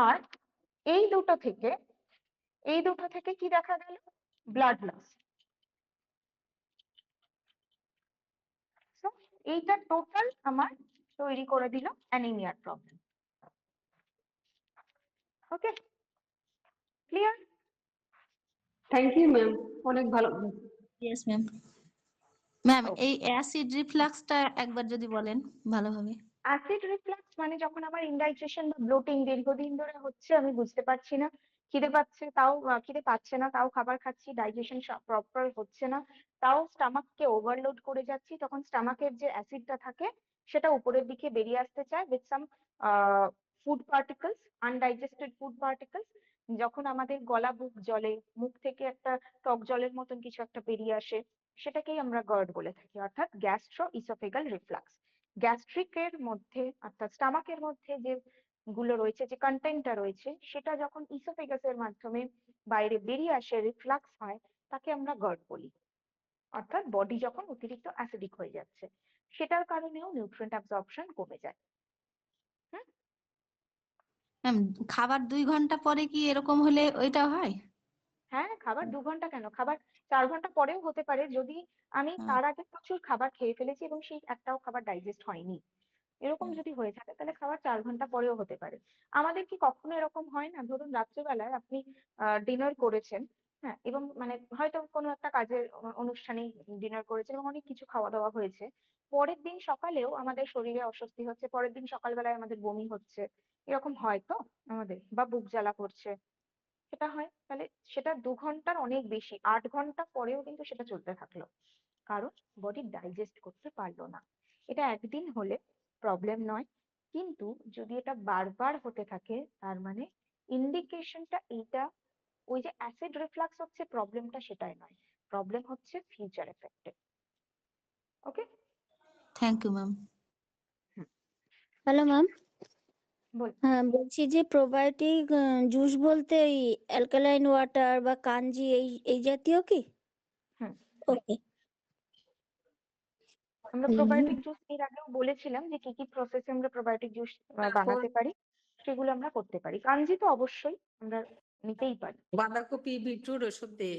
A: আর এই দুটো থেকে কি দেখা গেল, ব্লাড লস। এইটা টোটাল আমার তৈরি করে দিল অ্যানিমিয়ার problem. Okay, clear?
C: Thank you ma'am, অনেক ভালো।
B: Yes ma'am. Ma'am
A: Okay.
B: এই অ্যাসিড রিফ্লাক্সটা একবার যদি বলেন ভালোভাবে।
A: অ্যাসিড রিফ্লাক্স মানে যখন আমার ইনডাইজেশন বা ব্লোটিং দীর্ঘদিন ধরে হচ্ছে, আমি বুঝতে পারছি না, খিদে পাচ্ছে তাও খিদে পাচ্ছে না তাও খাবার খাচ্ছি, ডাইজেশন প্রপার হচ্ছে না তাও স্টমাককে ওভারলোড করে যাচ্ছি, তখন স্টমাকের যে অ্যাসিডটা থাকে সেটা উপরের দিকে বেরিয়ে আসতে চায় with some food particles, undigested food particles. যখন আমাদের গলা বুক জলে, মুখ থেকে একটা টক জলের মতন কিছু একটা বেরিয়ে আসে, সেটাকেই আমরা গার্ড বলে থাকি, অর্থাৎ গ্যাস্ট্রো ইসোফেগাল রিফ্লাক্স। গ্যাস্ট্রিকের মধ্যে অর্থাৎ স্টমাকের মধ্যে যে গুলো রয়েছে, যে কন্টেন্টটা রয়েছে, সেটা যখন ইসোফেগাসের মাধ্যমে বাইরে বেরিয়ে আসে, রিফ্লাক্স হয়, তাকে আমরা গার্ড বলি। অর্থাৎ বডি যখন অতিরিক্ত অ্যাসিডিক হয়ে যাচ্ছে, সেটার কারণেও নিউট্রিয়েন্ট অ্যাবজর্পশন কমে যায়। হুম।
B: ম্যাম, খাবার 2 ঘন্টা পরে কি এরকম হলে ওইটা হয়?
A: হ্যাঁ, খাবার 2 ঘন্টা কেন, খাবার 4 ঘন্টা পরেও হতে পারে, যদি আমি তার আগে প্রচুর খাবার খেয়ে ফেলেছি এবং সেই একটাও খাবার ডাইজেস্ট হয়নি, এরকম যদি হয়ে থাকে তাহলে খাবার 4 ঘন্টা পরেও হতে পারে। আমাদের কি কখনো এরকম হয় না, ধরুন রাত্রেবেলায় আপনি ডিনার করেছেন, হ্যাঁ, এবং মানে হয়তো কোনো একটা কাজের অনুষ্ঠানে ডিনার করেছেন এবং অনেক কিছু খাওয়া দাওয়া হয়েছে, পরের দিন সকালেও আমাদের শরীরে অস্বস্তি হচ্ছে, পরের দিন সকালবেলায় আমাদের বমি হচ্ছে, এরকম হয় তো আমাদের, বা বুক জ্বালা করছে, সেটা হয়, তাহলে সেটা 2 ঘন্টার অনেক বেশি, 8 ঘন্টা পরেও কিন্তু সেটা চলতে থাকলো, কারণ বডি ডাইজেস্ট করতে পারলো না। এটা একদিন হলে প্রবলেম নয়, কিন্তু যদি এটা বারবার হতে থাকে, তার মানে ইন্ডিকেশনটা এইটা, ওই যে অ্যাসিড রিফ্লাক্স হচ্ছে প্রবলেমটা, সেটাই নয়, প্রবলেম হচ্ছে ফিউচার এফেক্টে। Okay,
B: thank you ma'am.
D: Hello ma'am,
A: বল।
D: হ্যাঁ বলছি যে প্রোবায়োটিক জুস বলতে এই অ্যালকালাইন ওয়াটার বা কাঞ্জি এই এই জাতীয় কি?
A: হুম,
D: ওকে।
A: আমরা প্রোবায়োটিক জুস এর আগেও বলেছিলাম যে কি কি প্রসেসে আমরা প্রোবায়োটিক জুস বানাতে পারি, সেগুলো আমরা করতে পারি। কাঞ্জি তো অবশ্যই আমরা নিতেই পারি।
C: বাঁধাকপি, বিটরুট ওসব দিয়ে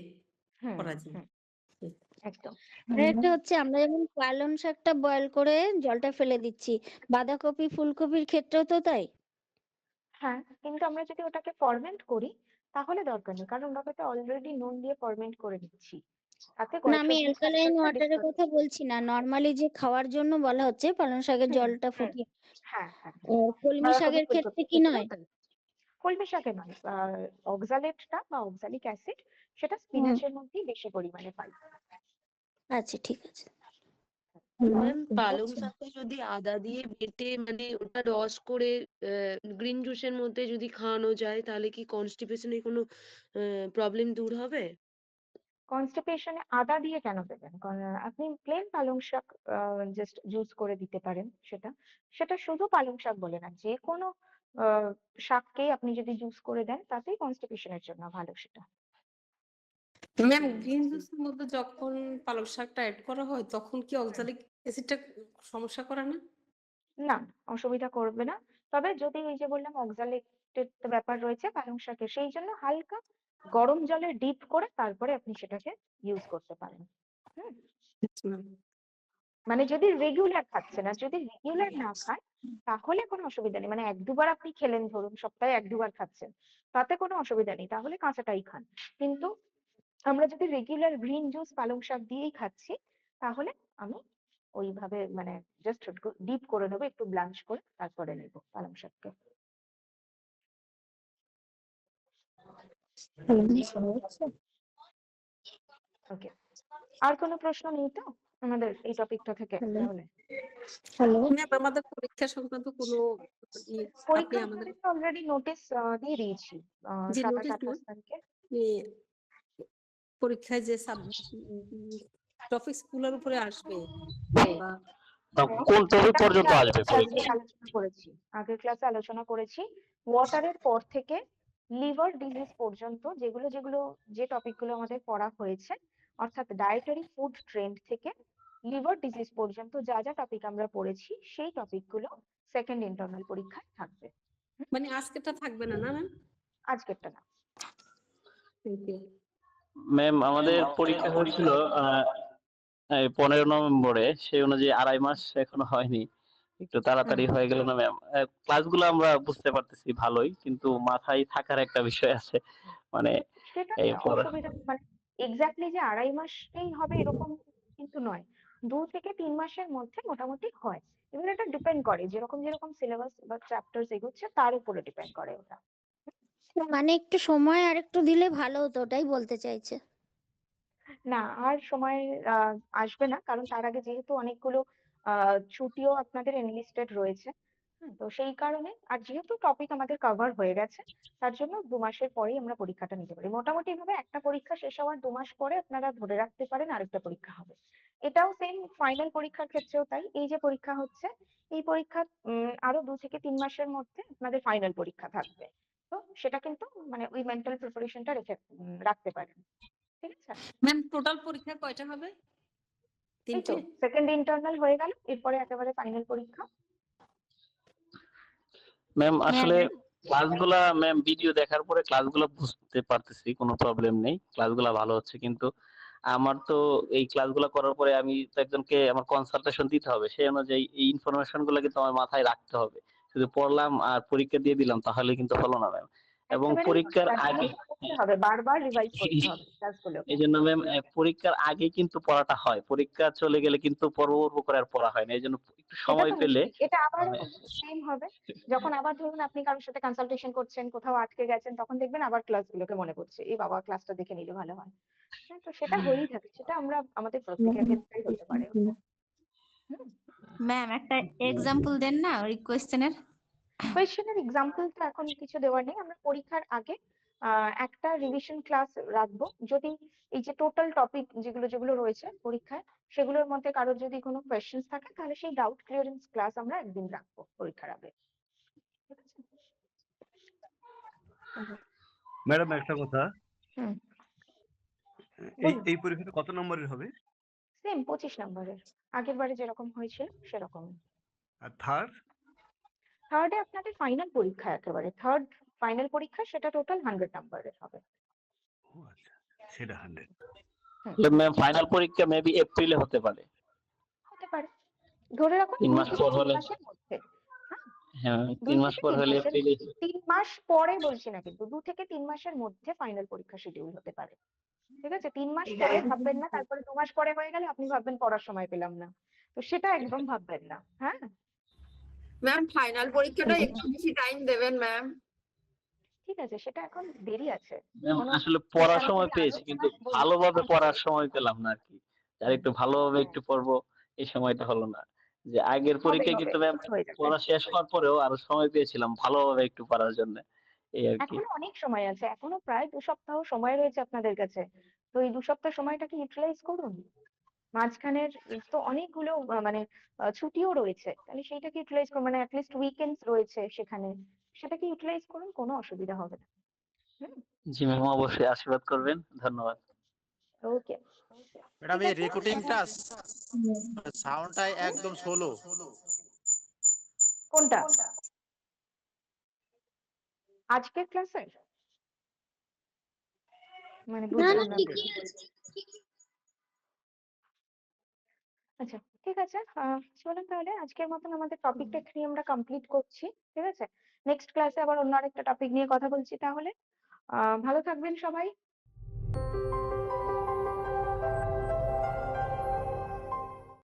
A: হুম
C: করা যায়।
A: হুম, একদম।
D: আর একটা হচ্ছে আমরা যেমন পালং শাকটা বয়েল করে জলটা ফেলে দিচ্ছি, বাঁধাকপি ফুলকপির ক্ষেত্রেও তো তাই?
A: হ্যাঁ, কিন্তু আমরা যদি ওটাকে ফরমেন্ট করি তাহলে দরকার নেই, কারণ আমরা তো অলরেডি নুন দিয়ে ফরমেন্ট করে নিচ্ছি, তাতে
D: না, আমি
A: গয়ট্রোজিন
D: অ্যালকালাইন
A: ফ্যাক্টরটা
D: ওয়াটারের কথা বলছি না, নর্মালি যে খাওয়ার জন্য বলা হচ্ছে পালং শাকের জলটা ফুটিয়ে।
A: হ্যাঁ হ্যাঁ,
D: আর কলমি
A: বাঁধাকপি
D: শাকের ক্ষেত্রে
A: ফুলকপির
D: কি
A: ক্ষেত্রেও
D: নয়?
A: তাই। কলমি শাকে নয়, অক্সালেটটা বা অক্সালিক অ্যাসিড সেটা
D: হুম,
A: স্পিনাচের মধ্যেই বেশি পরিমাণে পাই।
D: আচ্ছা ঠিক আছে।
E: ম্যাম, পালং শাকে যদি আদা দিয়ে বেটে মানে ওটা রস করে গ্রিন জুসের মধ্যে যদি খাওয়ানো যায়, তাহলে কি কনস্টিপেশনের কোনো প্রবলেম দূর হবে?
A: কনস্টিপেশনে আদা দিয়ে কেন দেবেন? আপনি প্লেন পালং শাক জাস্ট জুস করে দিতে পারেন, সেটা সেটা শুধু পালং শাক বলে না, যে কোনো শাককেই আপনি যদি জুস করে দেন তাতেই কনস্টিপেশনের জন্য ভালো সেটা।
C: ম্যাম, গ্রিন জুসের মধ্যে যখন পালং শাকটা অ্যাড করা হয় তখন কি অক্সালিক অ্যাসিডটা সমস্যা করে না?
A: না, অসুবিধা করবে না। তবে যদি ওই যে বললাম অক্সালেটের ব্যাপার রয়েছে পালং শাকে, সেই জন্য হালকা গরম জলে ডিপ করে তারপরে আপনি সেটাকে ইউজ করতে পারেন। হুম,
C: ম্যাম,
A: মানে যদি রেগুলার খাচ্ছেন, আর যদি রেগুলার না খান তাহলে কোনো অসুবিধা নেই, মানে 1-2 বার আপনি খেলেন, ধরুন সপ্তাহে 1-2 বার খাচ্ছেন, তাতে কোনো অসুবিধা নেই, তাহলে কাঁচাটাই খান। কিন্তু আমরা যদি রেগুলার গ্রিন জুস পালং শাক দিয়েই খাচ্ছি, তাহলে আমি ওইভাবে মানে জাস্ট ডিপ করে নেবো, একটু ব্লাঞ্চ করে তারপরে নেবো পালং শাককে। ওকে, আর কোনো প্রশ্ন নেই তো আমাদের এই টপিকটা থেকে?
D: হ্যালো
A: তাহলে
D: হ্যালো
C: ম্যাম, আমাদের পরীক্ষা সংক্রান্ত কোনো আপনি
A: পরীক্ষা
C: আমাদের
A: অলরেডি নোটিশ দিয়ে দিয়েছি,
C: যে
A: 27
C: নোটিশ
A: 28 তারিখে।
C: পরীক্ষায় যে টপিক গুলোর উপরে আসবে বা
F: কোন টপিক
A: সেটা
F: পর্যন্ত
A: আমরা
F: আসবে পরীক্ষায়?
A: আলোচনা করেছি, আগের ক্লাসে আলোচনা করেছি। ওয়াটারের পর থেকে লিভার ডিজিজ পর্যন্ত যেগুলো যেগুলো যে টপিকগুলো আমাদের পড়া হয়েছে, অর্থাৎ ডায়েটারি ফুড ট্রেন্ড থেকে লিভার ডিজিজ পর্যন্ত যা যা টপিক আমরা পড়েছি, সেই টপিকগুলো সেকেন্ড ইন্টারনাল পরীক্ষায় থাকবে।
C: মানে আজকেরটা থাকবে না, না ম্যাম?
A: আজকেরটা না।
C: Thank you.
F: ম্যাম, আমাদের পরীক্ষা হয়েছিল 15 নভেম্বরে, সেই অনুযায়ী 2.5 মাস এখনো হয়নি, একটু তাড়াতাড়ি হয়ে গেল না ম্যাম? ক্লাসগুলো আমরা বুঝতে পারতেছি ভালোই, কিন্তু মাথায় থাকার একটা বিষয় আছে, মানে
A: সেটা
F: এই
A: নিয়ে
F: পড়া।
A: অসুবিধা, মানে এক্স্যাক্টলি যে 2.5 মাসেই হবে এরকম কিন্তু নয়, 2 থেকে 3 মাসের মধ্যে মোটামুটি হয়। এবার এটা ডিপেন্ড করে যেরকম যেরকম সিলেবাস বা চ্যাপ্টার্স এগোচ্ছে তার উপরে ডিপেন্ড করে ওটা।
D: মানে একটু সময় আর একটু দিলে ভালো হতো, ওটাই বলতে চাইছে।
A: না, আর সময় আসবে না, কারণ তার আগে যেহেতু অনেকগুলো ছুটিও আপনাদের এনলিস্টেড রয়েছে, তো সেই কারণে আর যেহেতু টপিক আমাদের কভার হয়ে গেছে, তার জন্য 2 মাসের পরেই আমরা পরীক্ষাটা নিতে পারি। মোটামুটি ভাবে একটা পরীক্ষা শেষ হওয়ার 2 মাস পরে আপনারা ধরে রাখতে পারেন আরেকটা পরীক্ষা হবে। এটাও সেম ফাইনাল পরীক্ষার ক্ষেত্রেও তাই। এই যে পরীক্ষা হচ্ছে, এই পরীক্ষা আরো 2 থেকে 3 মাসের মধ্যে আপনাদের ফাইনাল পরীক্ষা থাকবে। তো সেটা কিন্তু মানে ওই মেন্টাল প্রিপারেশনটা রাখতে পারেন। ঠিক আছে?
C: ম্যাম টোটাল পরীক্ষা কয়টা হবে?
A: এই তো
C: 3টে?
A: সেকেন্ড ইন্টারনাল হয়ে গেল, এরপরে একেবারে ফাইনাল পরীক্ষা।
F: ম্যাম
B: ম্যাম
F: আসলে ক্লাসগুলা ম্যাম ভিডিও দেখার পরে ক্লাসগুলো বুঝতে পারতেছি, কোনো প্রবলেম নেই, ক্লাসগুলা ভালো হচ্ছে। কিন্তু আমার তো এই ক্লাসগুলো করার পরে আমি তো একজনকে আমার কনসালটেশন দিতে হবে, সেই অনুযায়ী এই ইনফরমেশন গুলো কিন্তু আমার মাথায় রাখতে হবে। শুধু পড়লাম আর পরীক্ষা দিয়ে দিলাম তাহলে কিন্তু হলো না ম্যাম। এবং
A: একেবারেই
F: পরীক্ষার
A: ক্লাসগুলো
F: আগে
A: করতে হবে, বারবার রিভাইজ করতে হবে ক্লাসগুলোকে।
F: এই জন্য ম্যাম পরীক্ষার আগে কিন্তু পড়াটা হয়, পরীক্ষা চলে গেলে কিন্তু পর্ব করে আর পড়া হয় না। এই জন্য একটু
A: এটা
F: সময়
A: তো
F: পেলে
A: নিশ্চয়ই, এটা আবারও
F: মানে
A: সেম হবে। যখন আবার ধরুন আপনি কারোর সাথে কনসালটেশন করছেন, কোথাও আটকে গেছেন, তখন দেখবেন আবার ক্লাসগুলোকে মনে পড়ছে, এই বাবা ক্লাসটা দেখে নিলে ভালো হয়। হ্যাঁ, তো সেটা হয়েই থাকে, সেটা আমরা আমাদের প্রত্যেকের ক্ষেত্রেই হতে পারে। হুম।
B: ম্যাম একটা এক্সাম্পল দেন না ওই কোয়েশ্চেনের।
A: কোয়েশ্চেনের এক্সাম্পল তো এখন কিছু দেওয়ার নেই, আমরা পরীক্ষার আগে একটা রিভিশন ক্লাস রাখবো। যদি এই যে টোটাল টপিক যেগুলো যেগুলো রয়েছে পরীক্ষায়, সেগুলোর মধ্যে কারোর যদি কোনো কোয়েশ্চেন্স থাকে, তাহলে সেই ডাউট ক্লিয়ারেন্স ক্লাস আমরা একদিন রাখবো পরীক্ষার আগে। ঠিক আছে?
G: ম্যাডাম একটা কথা,
A: হুম,
G: এই
A: বলুন।
G: এই পরীক্ষাটা কত নম্বরের হবে?
A: সেম 25 নম্বরের, আগের বারে যেরকম হয়েছিল সেরকম।
G: আর থার্ড?
A: থার্ডে আপনাদের ফাইনাল পরীক্ষা, একেবারে থার্ড ফাইনাল পরীক্ষা, সেটা টোটাল 100 নম্বরের হবে।
G: ও আচ্ছা, সেটা 100।
F: ম্যাম ফাইনাল পরীক্ষা মেবি এপ্রিলে হতে পারে।
A: হতে পারে, ধরে রাখুন
F: 3
A: 2
F: মাস
A: থেকে
F: পর
A: 3
F: হলে,
A: মাসের মধ্যে। হ্যাঁ,
F: হ্যাঁ
A: 2
F: 3 মাস
A: থেকে
F: পর
A: 3
F: হলে
A: মাসের
F: এপ্রিলে।
A: 3 মাস পরে বলছি না, কিন্তু 2 থেকে 3 মাসের মধ্যে ফাইনাল পরীক্ষা শিডিউল হতে পারে। ঠিক আছে? 3 মাস পরে ভাববেন না, তারপরে 2 মাস পরে হয়ে গেলে আপনি ভাববেন পড়ার সময় পেলাম না। তো সেটা একদম ভাববেন না। হ্যাঁ,
H: ম্যাম ফাইনাল পরীক্ষাটা একটু বেশি টাইম দেবেন ম্যাম।
A: ঠিক আছে, সেটা এখন দেরি আছে,
F: ম্যাম
A: কোনো
F: আসলে
A: খুব
F: পড়ার সময়
A: তাড়াতাড়ি
F: পেয়েছি কিন্তু
A: আলোচনা বলুন।
F: ভালোভাবে পড়ার সময় পেলাম না আর কি। আর একটু ভালোভাবে
A: হ্যাঁ,
F: একটু পড়বো, এই সময়টা হলো না। যে আগের
A: হবে
F: পরীক্ষায়
A: হবে,
F: কিন্তু ম্যাম
A: হয়ে যাবে।
F: পড়া শেষ হওয়ার পরেও আরো সময় পেয়েছিলাম ভালোভাবে একটু পড়ার জন্য, এই আর কি।
A: এখনো অনেক সময় আছে, এখনো প্রায় 2 সপ্তাহ সময় রয়েছে আপনাদের কাছে। তো এই 2 সপ্তাহ সময়টাকে ইউটিলাইজ করুন। মাঝখানের তো অনেকগুলো মানে ছুটিও রয়েছে, তাহলে সেইটাকে ইউটিলাইজ করুন, মানে অ্যাটলিস্ট উইকেন্ডস রয়েছে সেখানে, সেটাকে ইউটিলাইজ করুন, কোনো অসুবিধা হবে না। হুম,
F: জি ম্যাম অবশ্যই আশীর্বাদ করবেন, ধন্যবাদ।
A: ওকে,
I: ম্যাডাম
A: ঠিক
I: এই
A: আছে।
I: রেকর্ডিংটা সাউন্ডটা একদম স্লো।
A: কোনটা? আজকের ক্লাসের মানে
D: না
A: বুঝলাম
D: না
A: না।
D: ঠিকই আছে।
A: আচ্ছা, ঠিক আছে, চলুন তাহলে আজকের মতন আমাদের টপিকটা এখানে আমরা কমপ্লিট করছি। ঠিক আছে? নেক্সট ক্লাসে আবার অন্য আরেকটা টপিক নিয়ে কথা বলছি তাহলে। ভালো থাকবেন সবাই।